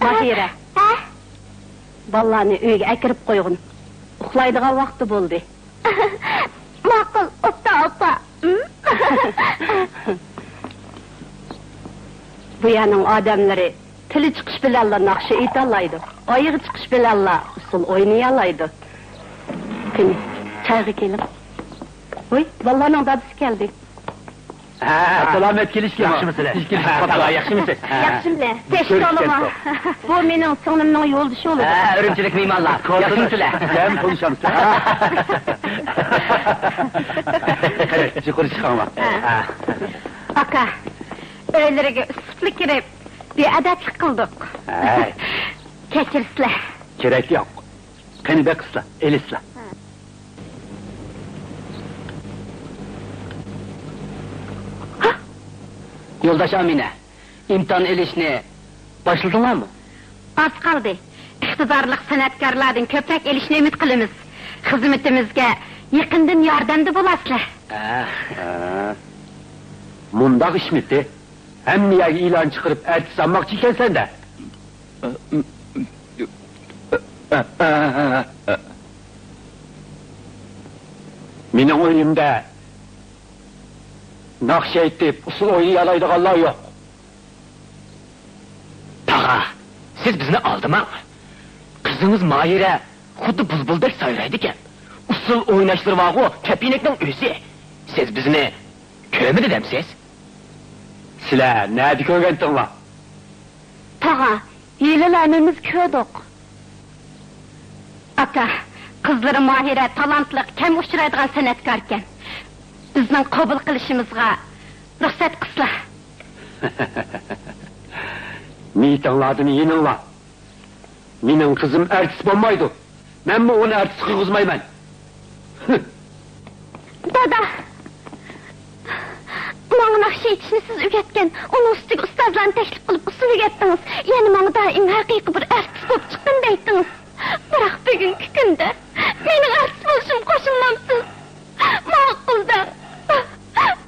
Mahira. Ha? Ballarni uyga akirib qo'ygin. Uxlaydigan vaqti bo'ldi. Ma'qul, opa. Bu yerning odamlari tili chiqish bilanla naqsh aytalaydi. Oyig'i chiqish bilanla usul o'ynayalaydi. Qani, çayga kelib. Oy, ballarning dadisi keldi. Selamet kelishki, yaxshimisiz? Yaxshimisiz? Yaxshimlar. Teşekkür olma. Bu mening singlimning yo'ldoshi bo'ladi. Ürümçilik meymanlar. Yaxshimisilar? Sen konuşamız. Hadi, yukarı çıkalım. Aka, öyleriga ısıtlı kirib, bir adatlik qildik. Kechirsizlar. Gerek yok. Qani be qizlar, elisizlar. Yoldaş Amine, imtihan elişini başladınlar mı? Az qoldi. İqtidorli san'atkorlarning ko'proq elishni umid qilamiz. Xizmatimizga yaqindan yordamda bo'lasizlar. Mundaq iş mitti? Hem niye ilan çıkarıp ertesi sanmakçı iken sen de? Benim oyunumda nakşe etip usul oyunu yalaydık Allah yok. Tağa, siz bizni aldırma. Kızınız Mahire xuddi bulbuldek sayraydiken. Usul oynaştırmağı köpinekten özü. Siz bizni kömür demsiz? Sile, ne dik öğrentin var? Tağa, hilelerimiz köydük. Aka, kızları Mahire talantlı, kem uçuraydıgan sanatkarken. bizning qabul qilishimizga ruxsat qilsizlar. Meytanladını yenilla. Mening qizim artist bo'lmaydi. Men onu artist qilg'izmayman. Dada. Manga naqsh etishni siz o'rgatgan, uni ustiga ustozlarni taklif qilib usul o'rgatdingiz. Ya'ni menga doim haqiqiy bir artist bo'lib chiqqan deytdingiz. Biroq bugungi kunda mening artist bo'lishim qo'shilmamsiz. Ma'qulda.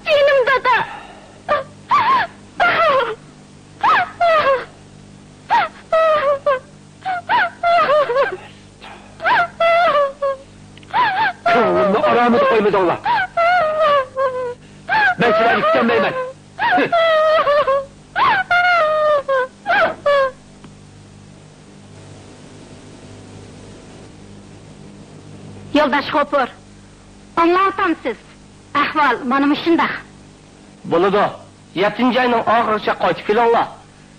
Jinim dada. Ko'nglimni oramida qo'ymadinglar. Ben sizden istenmeymen. Yoldaş Hopur, anlatamsiz. Ahval mana shunday. Bo'ladi. 7-oyning oxirigacha qaytib kelinglar.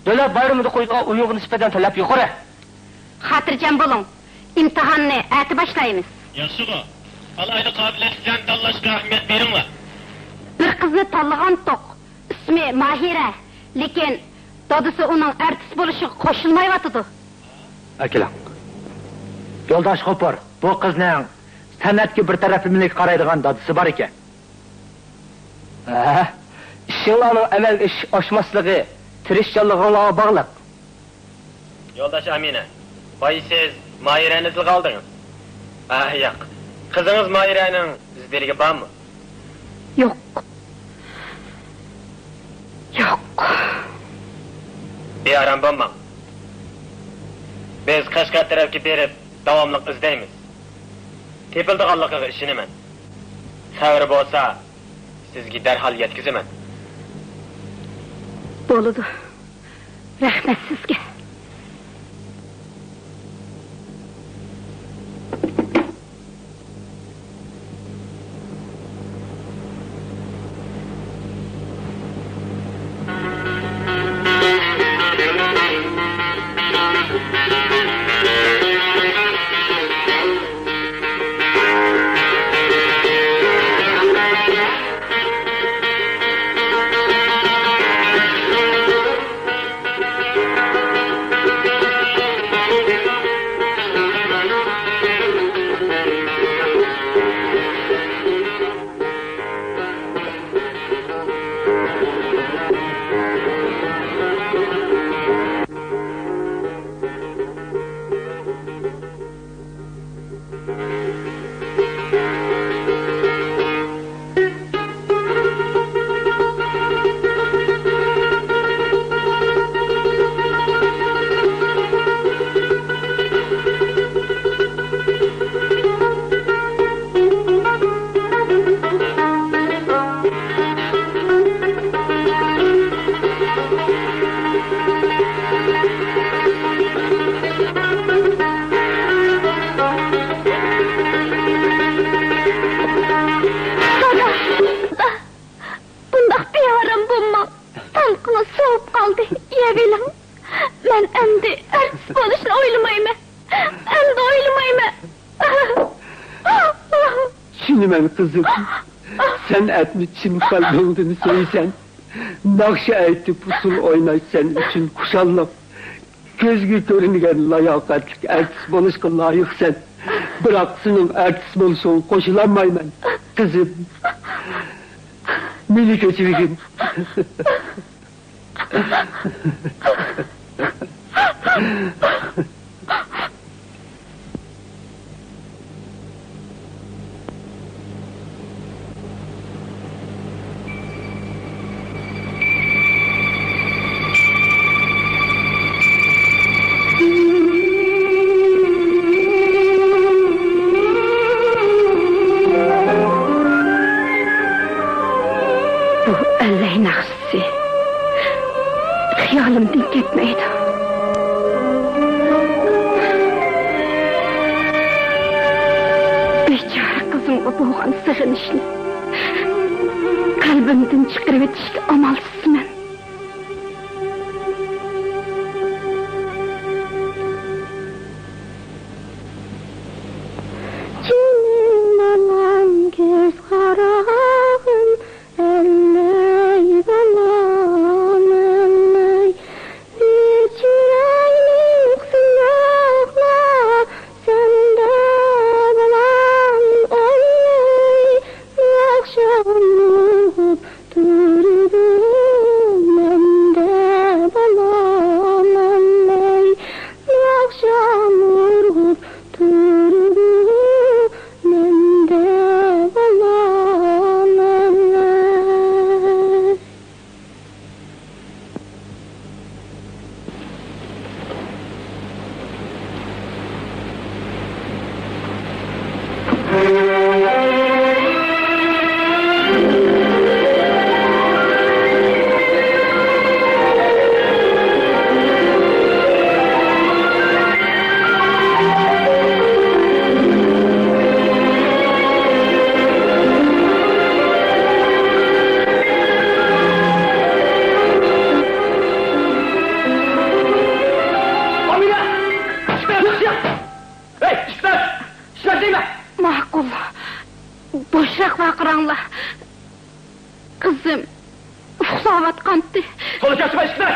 Davlat bayramida qo'yilgan o'yinga nisbatan talab yuqori. Xotirjam bo'ling. İmtihonni ati boshlaymiz. Yaxshi bu. Alayli qobiliyatdan tanlashga ahamiyat beringlar. Bir qizni tanlagan to'q. İsmi Mahira. Lekin dadisi uning artist bo'lishiga qo'shilmayotdi. Akilang. Yo'ldosh Hopur, bu qizning san'atga bir taraflilik qaraydigan dadisi bor ekan. Ishinglarning amalga oshmasligi tirishchanligingizga bog'liq. Yo'ldosh Amina, boy siz Mahirani tilga oldingiz. Yo'q. Qizingiz Mahiraning izlariga bormi? Yo'q. Yo'q. Bearam bo'lmang. Biz Qashqar tarafga berib davomli izlaymiz. Tepildiganligiga ishonaman. Xabar bo'lsa, sizga darhol yetkazaman. Bo'ladi. Rahmat sizga. Kızım, sen etmi için kalbini söylesen, nakşa aytıp usul oynaysan için kuşallap, gözgü görüngen layakatlik artist boluşka layık sen, bırak senin artist boluşun koşulamayman, kızım. Minik öçüvigim. Hayalimden ketmeydi. Beçara kızımga boğan sığınışını kalbimden çıkarıp etişke amalsızman. Canım anam göz karağın Qizim, uxlayotgandi. Qo'li kasma ishlar.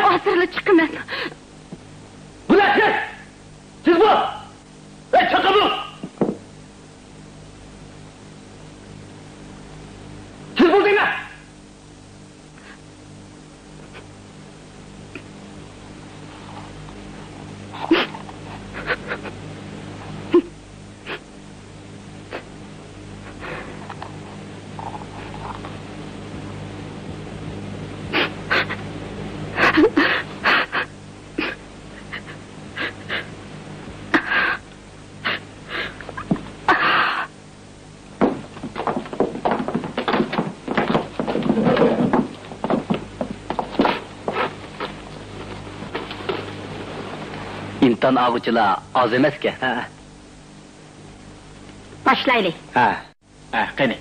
Hozirla chiqaman. Bular siz! Siz bu! Chiqib bu! Siz buldinglar! İmtihan ağıcılar az emasken. Başlaylik. Qani.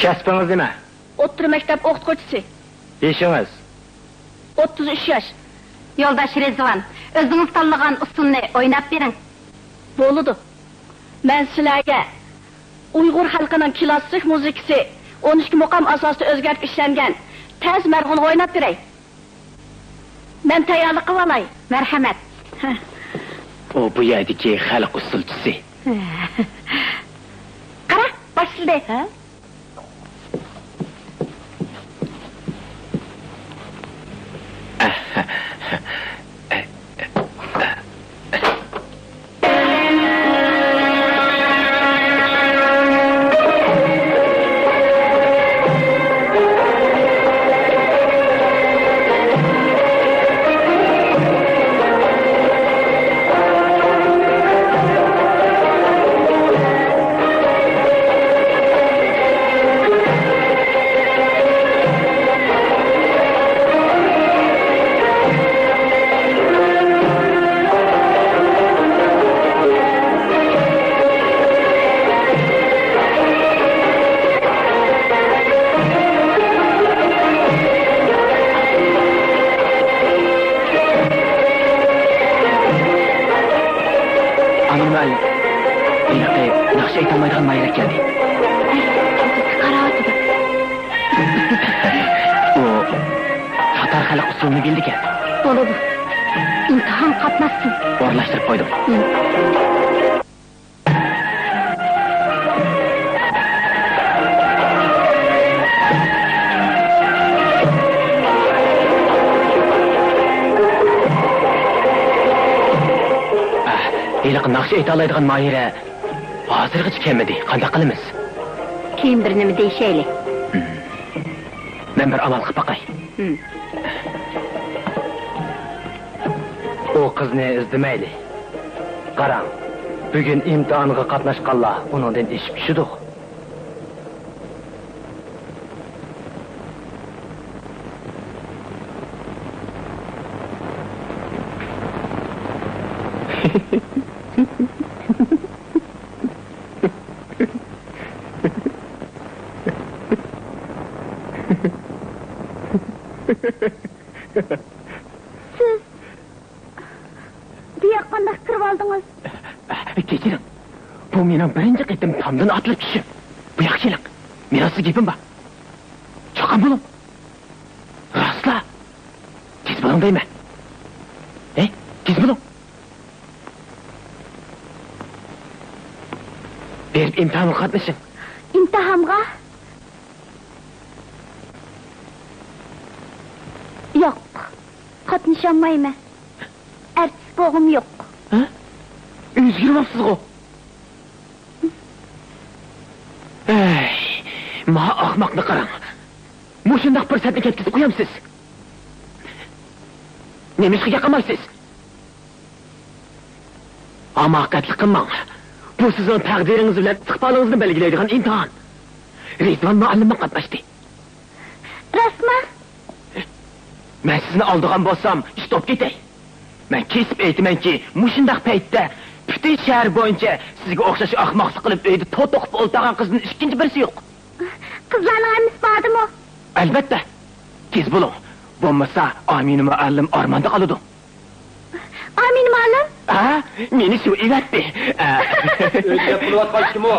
Kasbingiz nima? O'rta maktab o'qituvchisi. Yeshingiz? 33 yosh. Yo'ldosh Rezvan, o'zingiz tanlagan usulni o'ynab bering. Bo'ladi. Men sizlarga Uyg'ur xalqining klassik muzikasi 12 muqam asosida o'zgartib ishlangan tez marg'un o'ynab beray. Men tayyorlik qilib olay. Marhamat. O bu yerdagi xalq usulchisi. Qara, boshlaydi. Aytalaydigan Mahira hozirgacha kelmadi. Qanday qilamiz? Keyin bir nima deyishaylik. Men bir amal qilib baqay. O qizni izdimayli. Qarang, bugun imtihonga qatnashganlar uningdan eshib tushdik. Siz bu yoqqa kirib oldingiz. Kechiring. Bu mening birinchi qitim tomdan otilib tushim. Bu yaxshilik. Meni sizga gapim bor. Chaqan bo'ling. Rostla. Tez bo'ling deyman. Tez bo'ling. Berib imtihonga qatnashing. İmtihonga? Yo'q. Qatnashamayman. Artist bo'g'im yo'q. O'zgarmabsiz-ku. Ma ahmoqni qarang. Mushundaq fursatni ketkizib qo'yamsiz. Nemishqiga qilmaysiz. Hamoqatlik qilmang. Bu sizning taqdiringiz bilan istiqbolingizni belgilaydigan imtihon. Rizvan muallimga qatnashdi. Rasman? Men sizni oldigan bo'lsam, ish top ketay. Men kesib aytamanki, mushundaq paytda butun shahar bo'yicha sizga o'xshash ahmoqlik qilib uyda to'toqib o'ltirgan qizning ikkinchi birisi yo'q. Qizlarning hammasi bordimi? Albatta. Tez bo'ling. Bo'lmasa, Amina muallim armonda qoladi. Amina muallim? Ha? Meni suv evatdi. O'ylab qilayotgan kim o?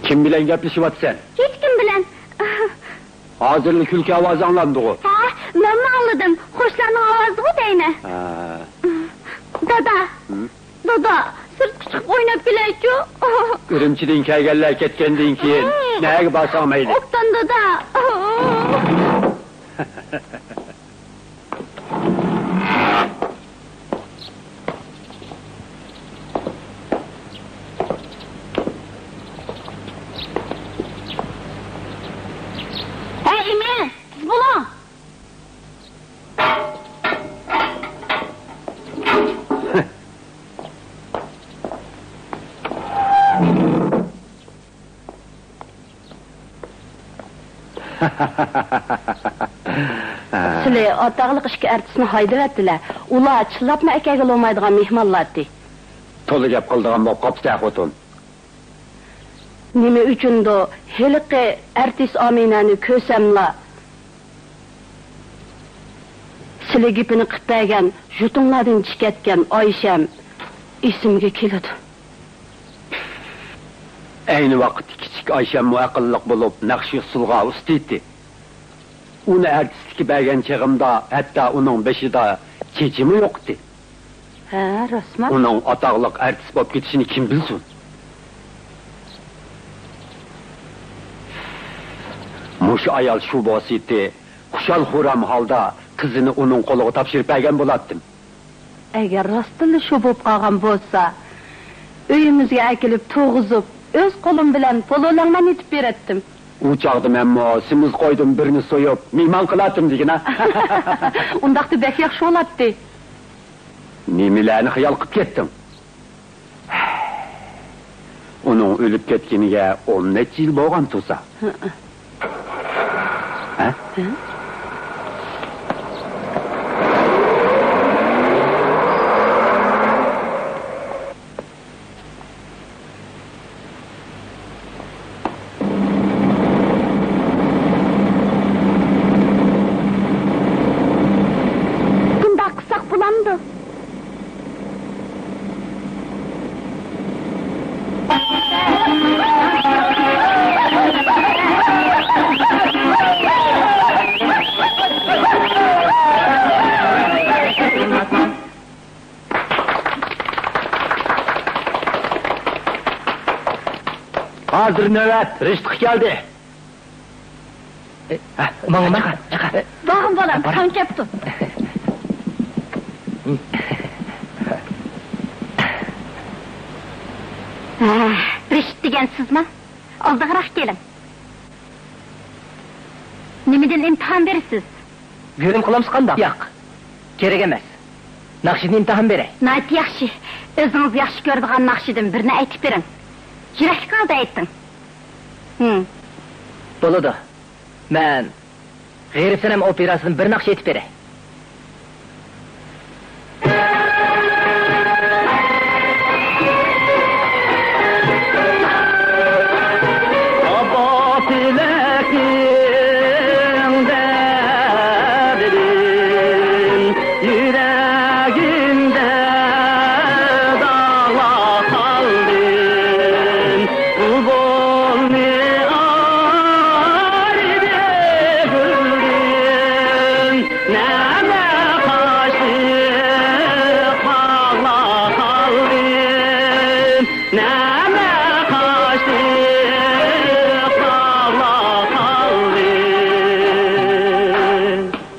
Kim bilan gaplashyapsan? Hech kim bilan. Hozirlik kulki ovozi anlandi-ku. Ha, men anladim. Qo'shlarning ovozi-ku deyni. Dada. Dada, sirtga chiqib o'ynab kelaychi. Urumchidan kelganlar ketgandan keyin nega borsam mayli. O'pdan dada. Emel, siz bulan. Sizlar otaqliq ishga artistni haydavatdilar. Ular chillapma akaga olmaydigan mehmonlardi. To'la gap qildigan bo'lib qopsa xotin. Nima uchundir heliqi artist Aminani ko'rsamla sizlar gapini qilib jutunlardan chiqayotgan Oysham esimga keladi. Ayni vaqt kichik Oysham muaqilliq bo'lib naqsh usulga ustidi. Uni artistlikka bergan chig'imda hatto uning beshida chechimi yo'qdi. Ha, rasman. Uning otaqliq artist bo'lib ketishini kim bilsin? Mush ayol shu bositi xushal xuram holda qizini uning qo'liga topshirib bergan bo'lardim. Agar rostdan shu bo'lib qolgan bo'lsa, uyimizga akilib to'g'izib, o'z qo'lim bilan pololangman etib beratdim. U chog'da menmo simiz qo'ydim birini so'yib, mehmon qilatim degina. Undaqda bek yaxshi bo'lardi. Nimalarni xayol qilib ketdim. Uning o'lib ketganiga 10 necha yil bo'lgan tursa. Ha? Bunda qilsak bo'lamdi. Hozir navbat, Rishtiq keldi. Mama. Bog'im bolam, qon kepti. Rishit degan sizmi? Oldiqroq keling. Nimadan imtihon berasiz? Görüm qilamiz qandoq? Yo'q. Kerak emas. Naqshidni imtihon beray. Nayt yaxshi. O'zingiz yaxshi ko'radigan naqshidan birini aytib bering. Yurak qalda ayting. Bo'ladi. Men g'ayribsanam operasidan bir naqsh aytib beray.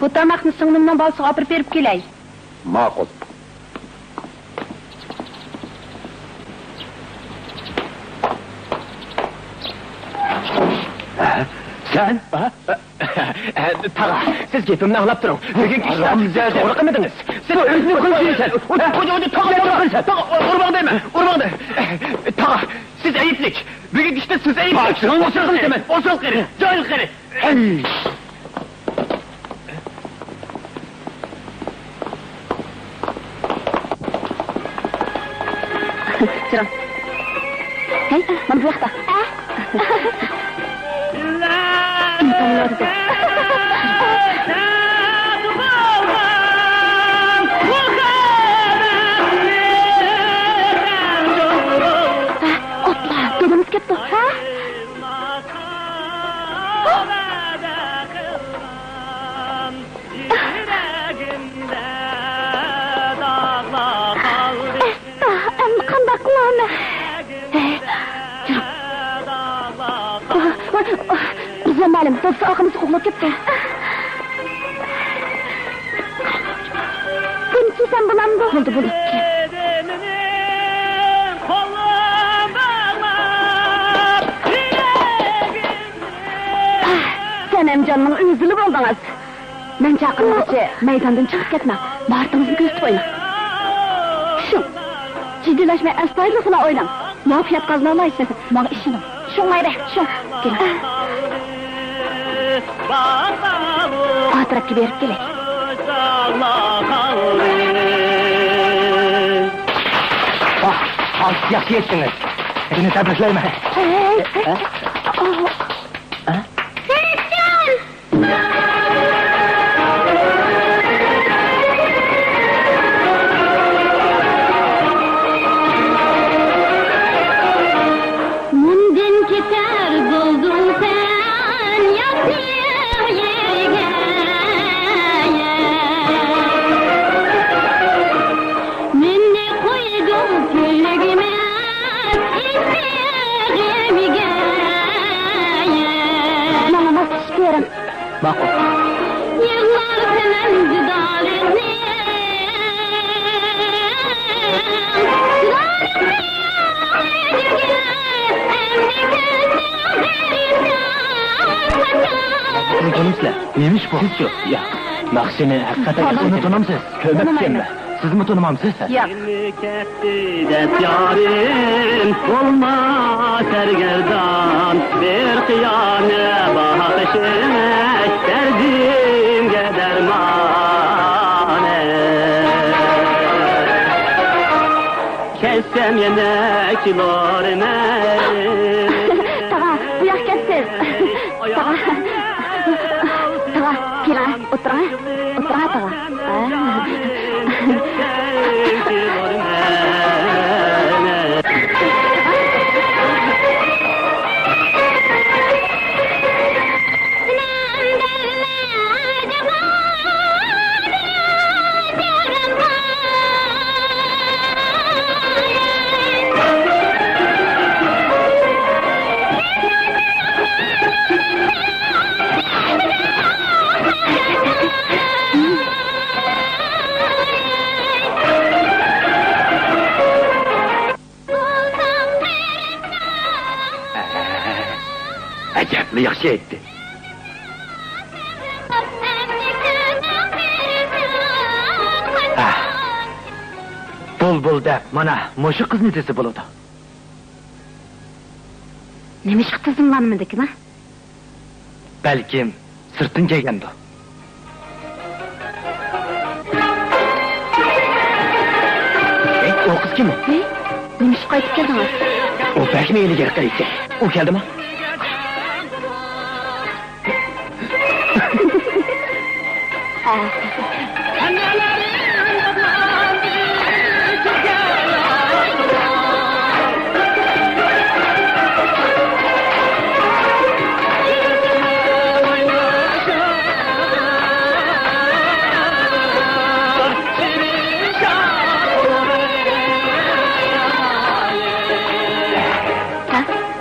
Bu tamakni singlimdan bolsiga olib berib kelay. Ma'qul. Sen? Tag'a, siz gapimni anglab turing. Bugun ishlar to'g'ri qilmadingiz. Siz o'zingizni qilmaysiz. Tag'a, urmang deyman, urmang de. Tag'a, siz ayiblik. Bugun ishda siz ayiblik. O'sir qilmayman. O'sir qiri, joy qiri. Çıram. Hey, mana bu yoqda. gördü. Otla, dedemiz gitti. Ha? Endi qanday qilamiz? Bizga ma'lum, do'sti oqimiz uxlab ketdi. Buni kiysam bo'lamidi? Bo'ldi, bo'lib. Sen Emcan'ın üzülü oldunuz. Ben çakırmadıkça meydandan çıkıp ketmem. Martımızı göz koyma. Şu, ciddileşme estağfurullah oynam. Muafiyet kazanalaysın. Bana işini. Şu mayre, şu. Gel. Atırak gibi erip gelek. Bak, yaxşı ettiniz. Beni tebrikleyme. Bak o. Yıllar senin güdarini Neymiş bu? Siz yok. Ya, bak seni hakikaten onu tanımsız. Tövbe etsinler. Siz mi tanımamsız? Yok. Yarim olma sergerdan bir kıyane bakışına derdim dermane kessem yeneklerine Tağa, bu yak ketsiz. Tağa. Tağa, pira, otura. Otura tağa. Acayip yaxşı etti. Bul dep, mana, moşu kız nitesi buludu. Nemiş kızımlanmadı ki, ha? Belki sırtın çekendi. O kız kim o? Ne? Nemiş kayıp geldiniz? O belki mi yeni gerek kayıttı? O geldi mi?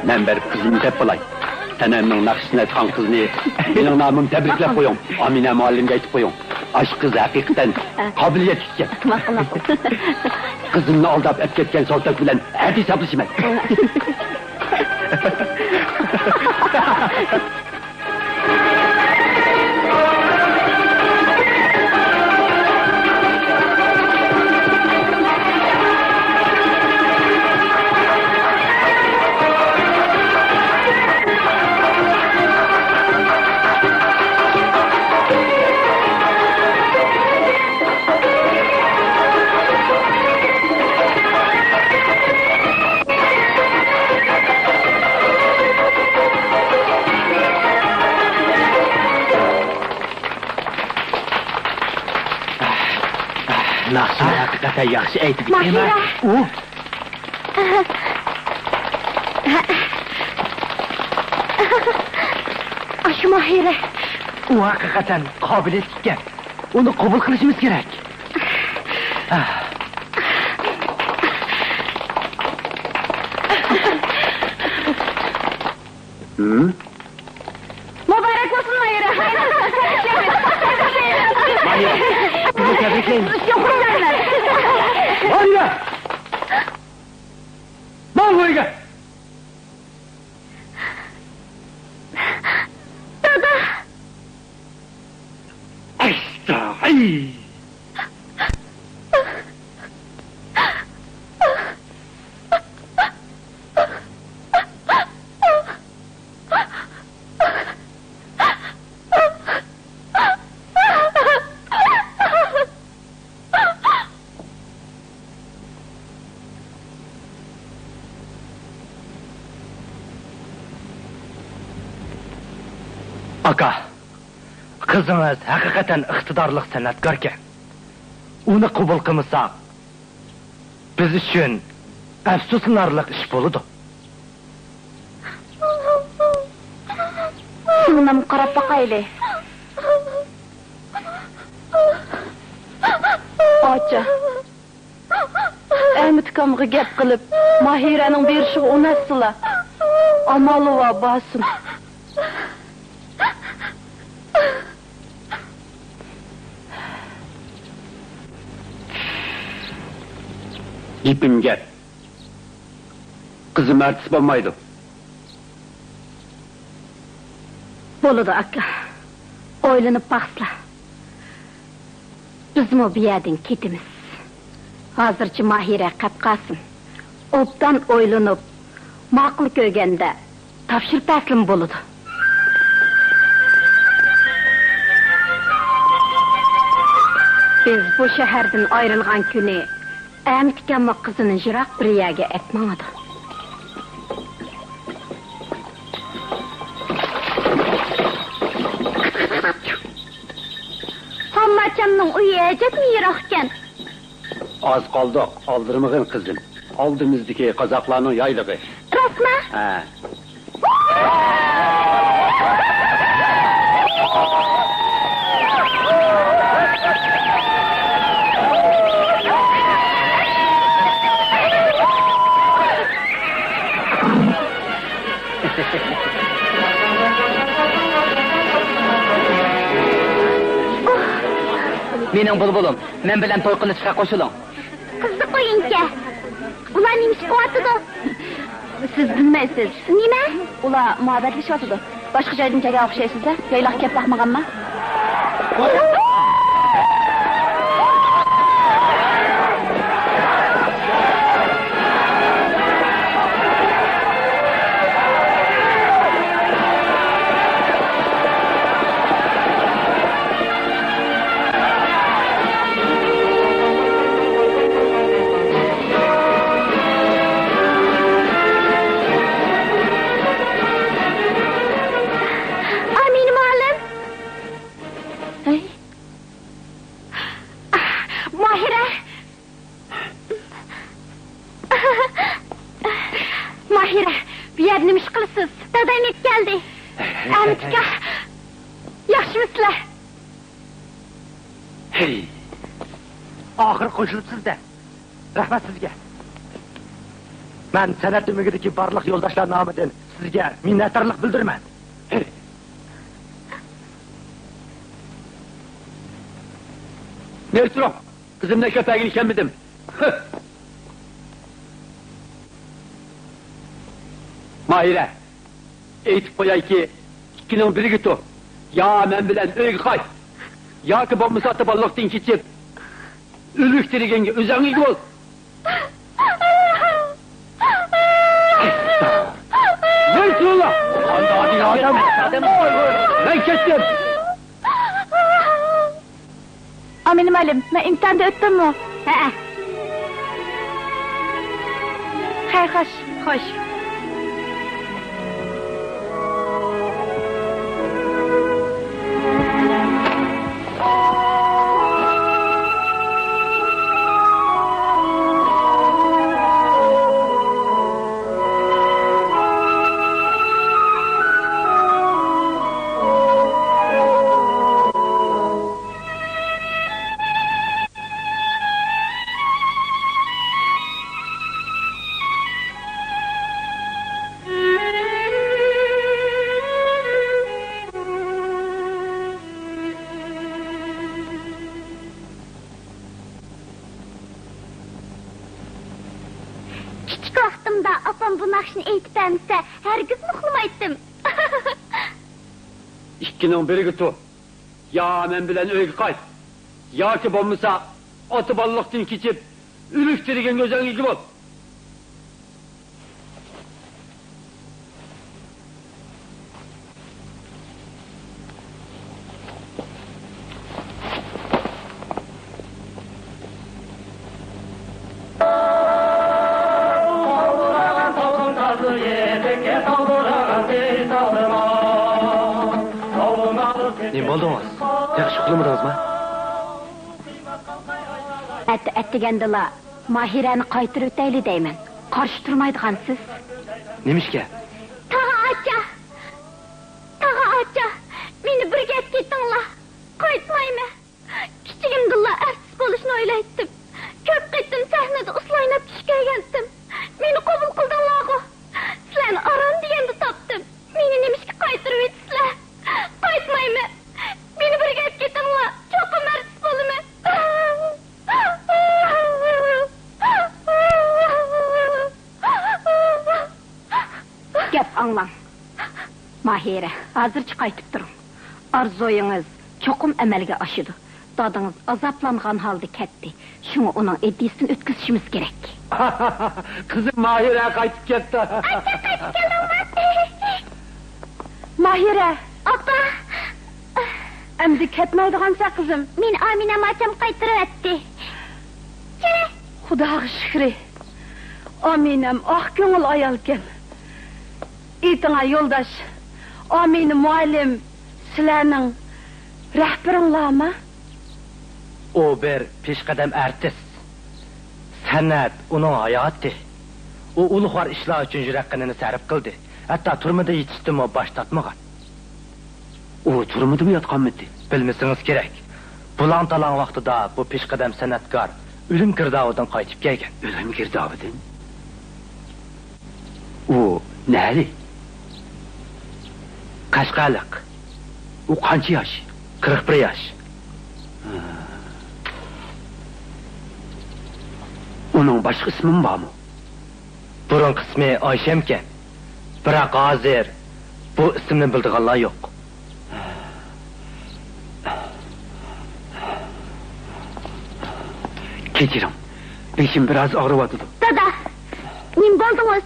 Ben bir kızını tep bulay. Senemin nakşisine çıkan kızını benim namım tebriklep koyun. Amine muallimge aytıp koyun. Aşk kız hakikaten kabiliyet iken. Kızımını aldap et ketken sortak bilen erdi sabrışım et. Naqshini haqiqatan yaxshi aytib Mahira. Aşı Mahira. U haqiqatan qobiliyat ekan. Uni qabul qilishimiz kerak. Mübarek olsun Mahira. Mahira, bizni tabriklaymiz. Mahira! Mal buraya! Dada. Ay! Aka, qizimiz haqiqatan iqtidorli san'atkor ekan. Uni qabul qilmasak, biz uchun afsuslanarli ish bo'ladi. Singlim qarab baqayli. Ocha. Amitkamiga gap qilib, Mahiraning berishiga unassila. Amalı va basın. İpim gel. Kızım artist olmaydı. Boludu aka. Oylanıp baxsla. Bizmi bu yerden ketimiz. Hozircha Mahira qatqasin. Obdan oylanıp, ma'qul ko'rganda topshirib taslim bo'ladi. Biz bu shahardan ayrılgan kuni Amtikamma qizini jiroq bir yerga aytmadi. Hammachamning uyi ajabmi yiroq ekan. Az qoldik, aldırmag'in qizim. Oldimizdagi qozoqlarning yaylig'i. Rostmi? Ha. Mening bulbulum, men bilan to'y qilishga qo'shiling. Qizni qo'yingcha. Ular nima qilyapti? Siz bilmaysiz. Nima? Ular muhabbatlashyotidu. Boshqa joydan kelgan o'xshaysiz-da. Yayloq kelib taqmaganmi? Qo'shilibsiz-da. Rahmat sizga. Men san'at umididagi barliq yo'ldoshlar nomidan sizga minnatdorlik bildiraman. Nertro, kızımla köpeğini işemedim. Mahire, eğitip koyay ki, ikinin biri git o. Ya men bilen öyle kay. Ya ki bomba satıp Allah'tan geçip, Ülük dirigenge üzerine yol. Neyse ola? Hadi adam. Ben kestim. Aminim alim, ben imtihanda öttüm mü? He. Hayır, hoş. Hoş. Küçük vaqtimda apam bu naqshni aytib bermasa, hargiz uxlamaydim. İkkinin biri gitti. Ya men bilen öyge kayt. Ya ki bommasa atı ballıktan keçip ülüştirigen gözün ilgi bol. Ne bo'ldingiz? Yaxshi uxlamadingizmi? Attigandala Mahirani qaytirib o'tayli deyman. Qarshi turmaydigansiz. Nemishga? Tağa acha. Meni birga ketinglar. Qaytmayman. Kichigimdilla artist bo'lishni o'ylaydim. Ko'p qitim sahnada uslaynab tushgandim. Meni qabul qildinglar-ku. Sizlarni aron deganda topdim. Meni nemishga qaytirib o'tsizlar? Qaytmayman. Meni birga ketinglar. Cho'qim artist bo'laman. Gap anglang. Mahira, hozircha qaytib turing. Arzoyingiz cho'qim amalga oshidi. Dadingiz azaplangan holda ketdi. Shuni uning iddisini o'tkazishimiz kerak. Kızım Mahire kaytıp gitti. Mahira, Apa, endi ketmaydigansa qizim. men Amina macham qaytirib o'tdi. Xudoga shukri. Aminam ah ko'ngil ayolkan. Itinga yo'ldosh. Amina muallim sizlarning rahbaringlarmi? O bir peshqadam artist. San'at uning hayoti. U ulug'vor ishlar uchun yuraqqinini sarf qildi. Hatto turmada yetishdimi bosh tortmagan. O turmadı mı yatkanmedi? Bilmesingiz kerak. Bulan talan vaqtida bu peshqadam san'atkor o'lim girdobdan qaytib kelgan. Ölüm girdabıdın. O neli? Qashqaliq. O kaç yaş? 41 yosh. Onun başka ismi var mı? Burun qismi Oyshamkan. Biroq hozir bu ismni bildiganlar yo'q. Keçirim. Beşim biraz ağrıvadı. Dada, nim bo'ldingiz?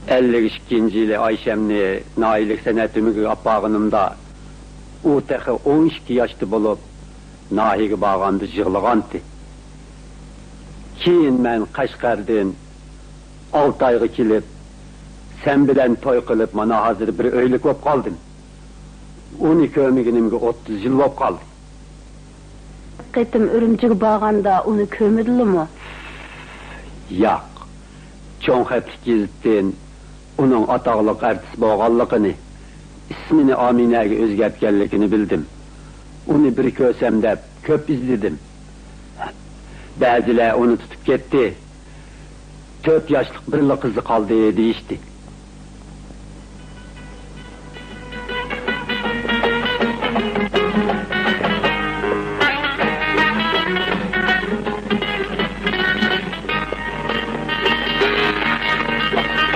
52 yılı Ayşemni nailik sanat ümüğü apağınımda o tehi 12 yaşlı bulup nahiga bağandı jığlıgandı. Keyin men Qashqardan 6 ayga kelip sen bilen toy kılıp mana hazır bir öylik bop kaldım. 12 ömüğünümge 30 yıl bop kaldı. Qitim Ürümchiga borganda uni ko'midilmi? Yo'q. Cho'ng xatlik yezitdan uning ataqliq artist bo'lganligini, ismini Aminaga o'zgartganligini bildim. Uni bir ko'rsam deb ko'p izledim. Ba'zilar uni tutib ketdi. 4 yoshlik birli qizi qoldi deyishdi.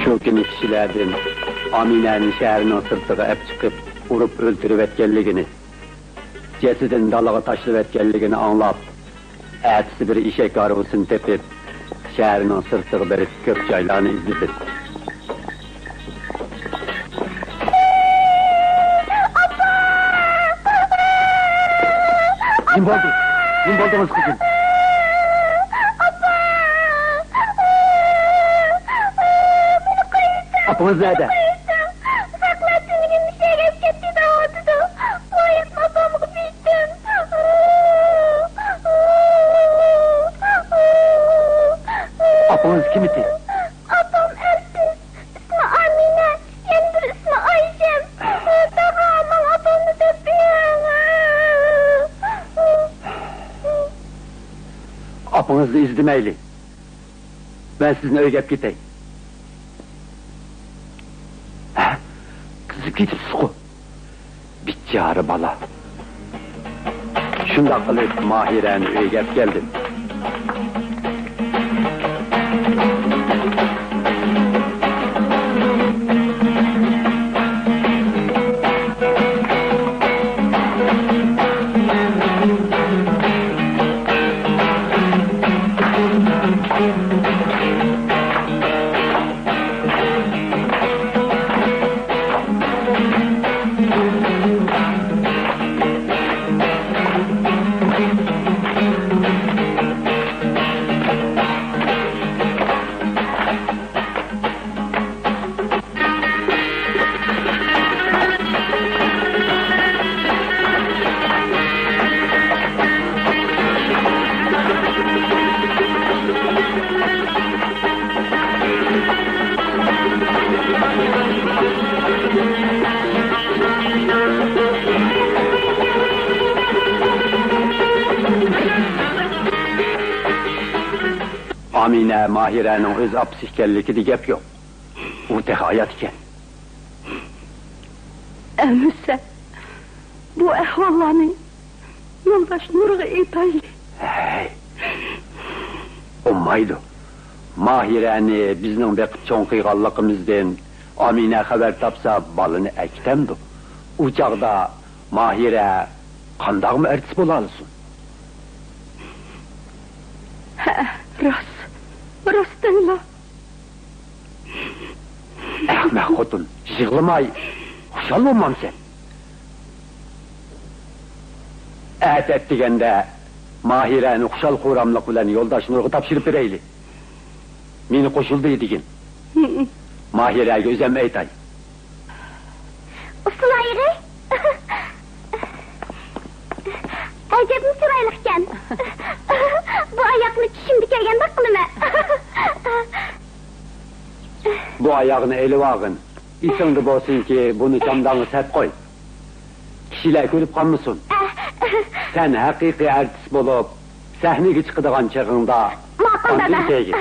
Kökünü kişilerden Amine'nin şehrinin sırtıga ep çıkıp urup öldürüp etkenligini, cesedin dalağa taşlıp etkenligini anlap, ertesi bir işek arabasını tepip, şehrinin sırtıga berip kök çaylarını izledim. Kim oldu? Kim oldunuz kızım? Apınız nerede? Saklatdığını bir şey gelip gitti de oldu da. Mayıp babamı bittim. Apınız kim idi? Abam ertesi. İsmi Amine. Yeni bir ismi Ayşem. Dağamam abamı tepeyim. Apınızı izlemeyli. Ben sizinle öygep gideyim. Kızı gidip su. Bitçi arı bala. Şunda kılıp Mahire'ni öygep geldim. Amine Mahire'nin öz apsihkellikidi gep yok. O tek hayat iken. Əmsə, bu əhvallarını yoldaş Nur'a eytaylı. Hey, olmaydı. Mahire'ni bizning bekip çoğun kıyğallıkımızdan Amine haber tapsa balını ektemdi. O çağda Mahire qandaq mı ertis bolalısın? Rost deyla. Ehme xotun, yığılmay, xuşal olmam sen. Et degende Mahire'ni xuşal xuramlık bilen yoldaş Nur'a tapşırıp bireyli. Meni koşuldu edigin. Mahire'ge özem eytay. Usulayırı? Acabım sıraylıkken. Bu ayakını şimdi kelgen bakılma. Bu ayağını eli vağın. İsindi bolsun ki bunu camdanı sep koy. Kişiler görüp kalmışsın. Sen hakiki ertis bolup sahnege çıkıdığan çağında Makul dada.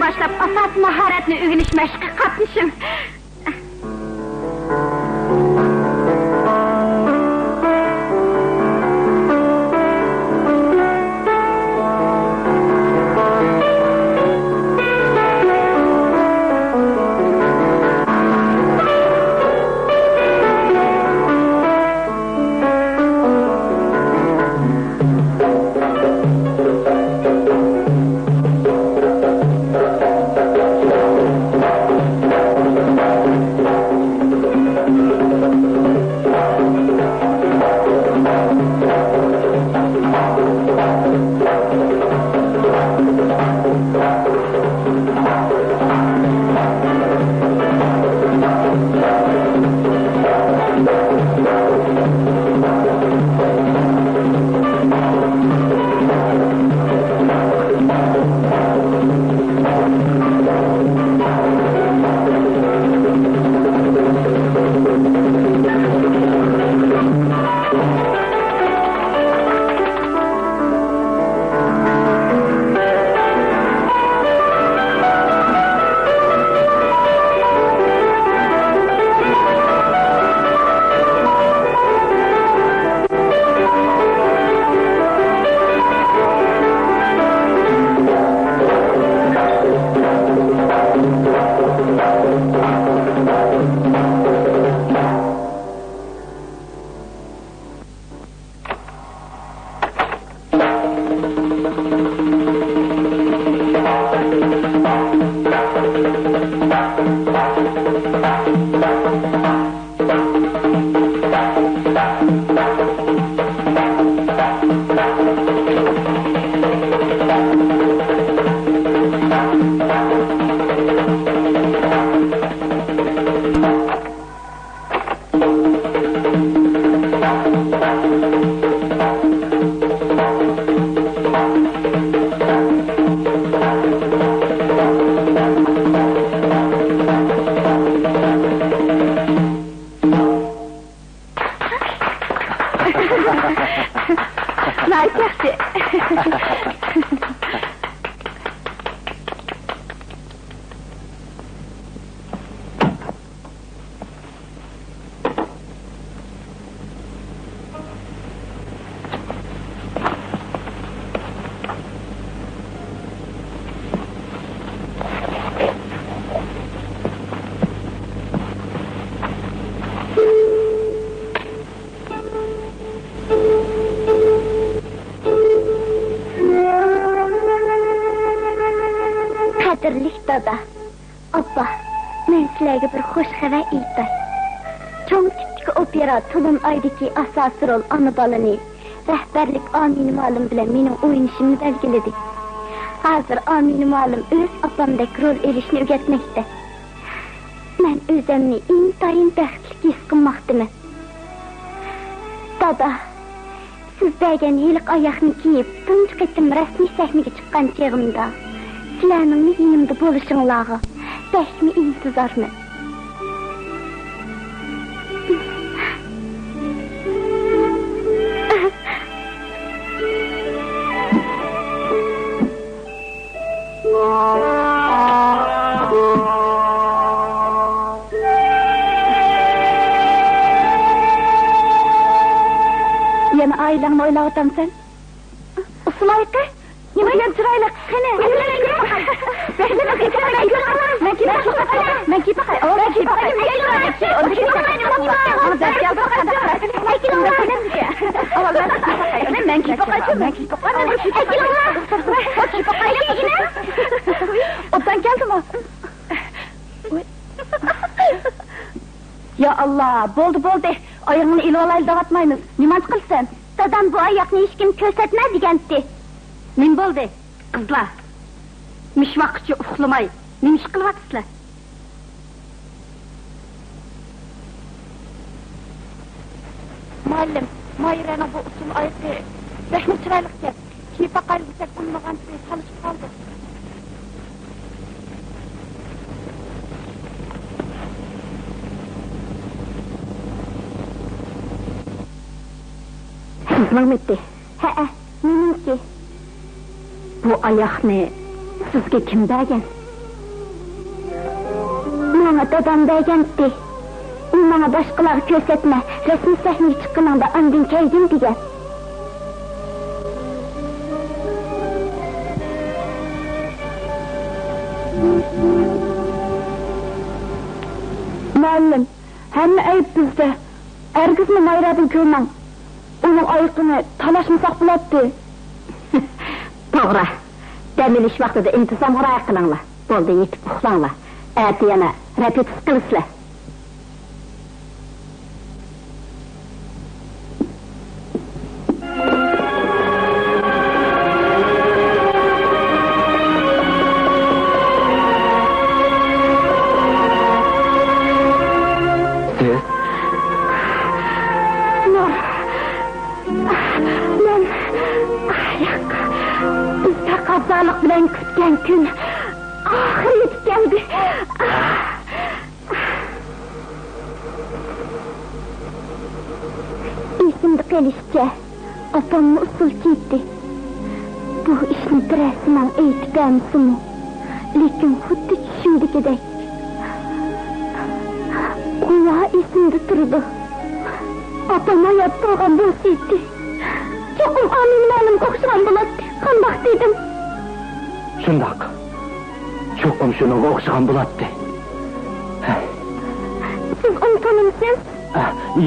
Başlap asas maharetini öğreniş meşqi qatnışım. Dada, abba, men sizlarga bir xo'sh xabar aytay. Cho'ng tipdagi opera Tulun oydagi asosiy rol ona bolani rahbarlik Amina muallim bilan mening o'ynashimni belgiladi. Hozir Amina muallim o'z opamdek rol elishni o'rgatmoqda. Men o'zimni intayin baxtli his qilmoqdaman. Dada, siz bergan yiliq oyoqni kiyib, tunji qitim rasmiy sahnaga chiqqan chog'imda sizlarning yonimda bo'lishinglarga baxtli intizorman. Yana ailangni o'ylab o'tamsan? Usulayqi? Nima ham chiroyli? Qani, Ya Allah, bo'ldi. Oyog'ini ilib olaylik da'vatmaymiz. Nima qilsan? Dadam bu oyoqni hech kim ko'rsatma degandi. Nim bo'ldi? Qizlar. Mish vaqtcha uxlamay, nima ish qilyapsizlar? Muallim, Moirani bu usul oyoqi baxmi chiroyli kipa qalbida bo'lmagan salishib qoldi. Sizlarmitti? Ha, menimki. Bu oyoqni sizga kim bergan? Menga dadam bergandi. U menga boshqalarga ko'rsatma, rasmiy sahnaga chiqqaningda andin kelgin degan. Muallim, hamma ayb bizda. Ergizmi Mayradan ko'rmang. Onun oyoqini talashmasak bo'ladi. To'g'ri. Dam olish vaqtida intizom rioya qilinglar. Bo'ldi, yetib uxlanglar. Erta yana repetitsiya qilasizlar. Gün ahir yetib geldi. Esimde kalışça atamı usul gitti. Bu işni birasiman aytib bermisimi? Lekin xuddi tushimdagidek. Quya esimde turdi. Atam hayot bo'lgan bo'lsaydi, cho'qim Amina'ning o'xshagan bo'ladi. Qandoq dedim? Shundoq. Cho'qim shuning o'xshagan bo'ladi. Siz uni tanimsiz?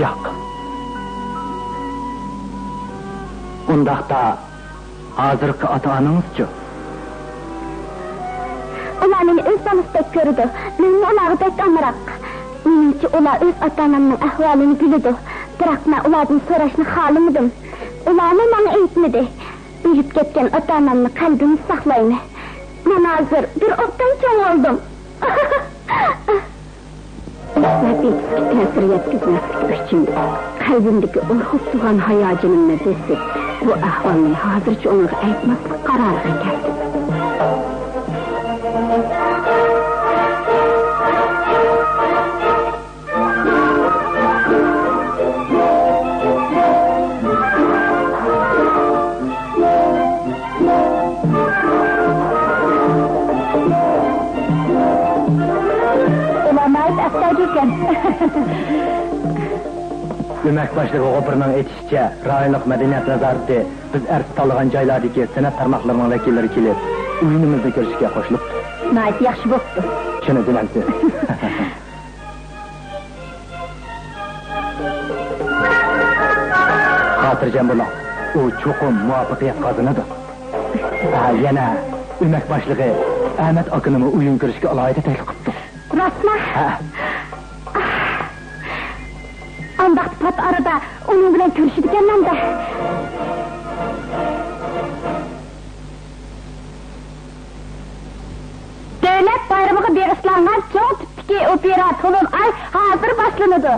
Yo'q. Undaqda hozirgi ota-onangizchi? Ular meni o'z tanistek ko'rdi. Men ularga pek amroq. Menimcha ular o'z ota-onamning ahvolini biladi. Biroq men ulardan so'rashni xohlamadim. Ularni menga aytmadi. O'lib ketgan ota-onamni qalbimda saqlayman. Men hozir bir o'qdan cho'ng oldim. Nabiyga ta'sir yetkazmaslik uchun qalbimdagi urg'ib turgan hayojonimni bosib, bu ahvolni hozircha unga aytmaslik qaroriga keldim. Demek başlığı Opera'nın etişçe, rayonluq medeniyet nazareti, biz erti tanıgan joylardagi san'at tarmoqlarining vakillari kelib, o'yinimizni ko'rishga qo'shilibdi. Nayt yaxshi bo'pti. Shuni bilamsiz. Xotirjam bo'ling. U cho'qim muvaffaqiyat qozonadi. Yana o'mak boshlig'i Ahmet akınımı uyun görüşke alayda teklif qıptı. Rostmi? Ha. Andaq pat arada onun bilan ko'rishadiganman da. Davlat bayramiga bag'ishlangan cho'ng tipdagi opera to'lin ay hozir boshlanadi.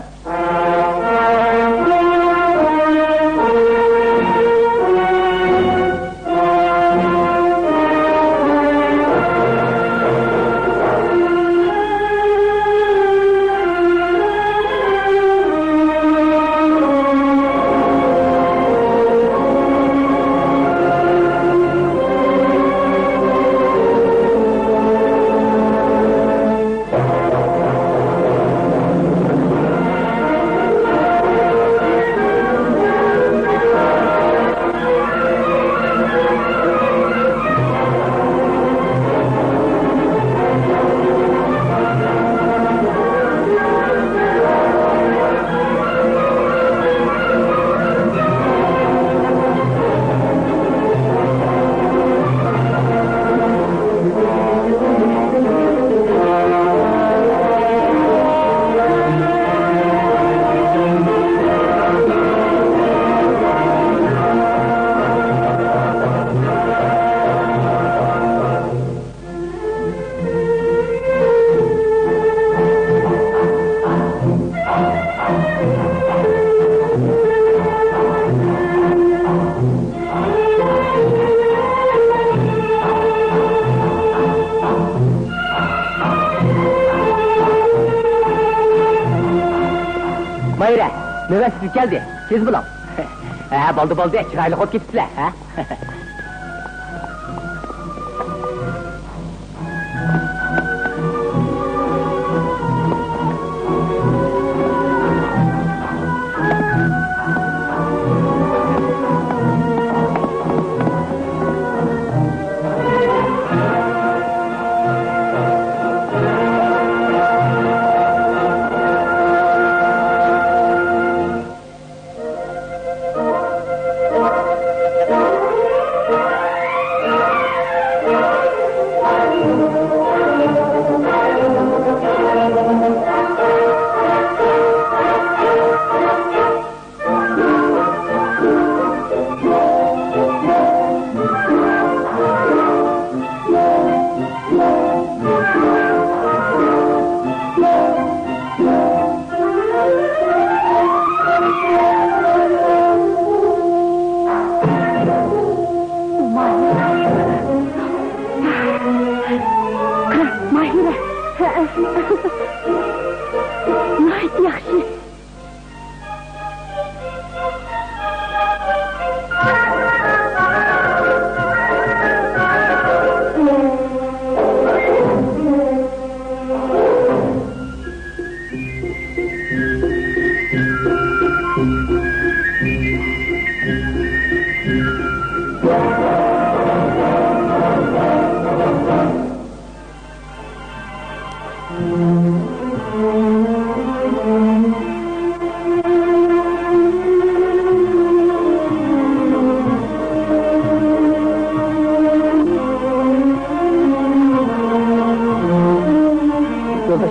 Mayra, növəsiz gəldi, siz bulam. Baldı, çıraylı qop getdilər, hə?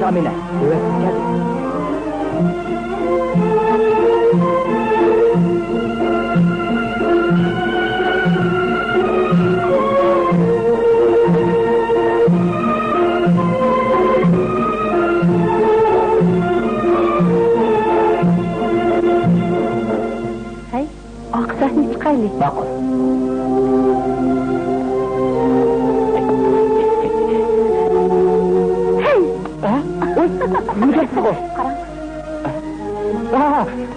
Amine, evet, gel. Hey, oqsahni chiqaylik. Ma'qul.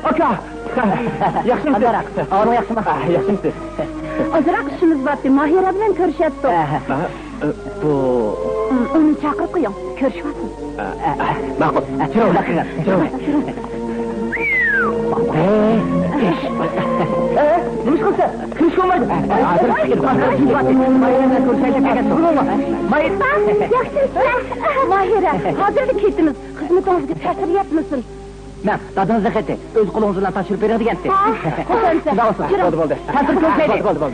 Aka! Yaxshimisiz? Onu yaxshimi? Yaxshimisiz? Ozroq ishimiz bor, Mahira bilan ko'rishyapti. Bu... Uni chaqirib qo'ying, ko'rishmasin. Ma'qul. Chirovlar kiring. Nima qilsa? Hech bo'lmaydi. Hozir chiqib Mahira ko'rishaylik Mahira, hozirda ketimiz. Xizmatingizga tashiryapmisin? Men dadingizni qayta, o'z qo'lingiz bilan tashirib beradigansiz. Bo'ldi. Ta'sir ko'rsaylik. Bo'ldi.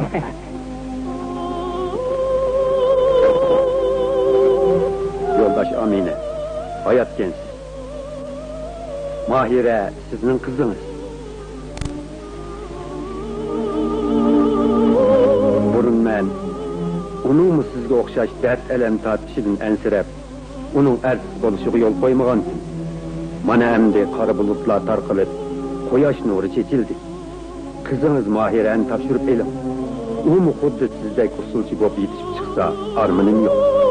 hayatkensiz. Mahire sizin kızınız. Burun ben, onun mu sizge okşaş dert elem tartışıdın ensirep, onun ertisiz oluşuğu yol koymağansın. Mana emdi kara bulutlar tarqılıp, koyaş nuru çeçildi. Kızınız Mahire'ni tapşırıp elim. O mu kudret sizdek usulcu bop yetişip çıksa armınım yok.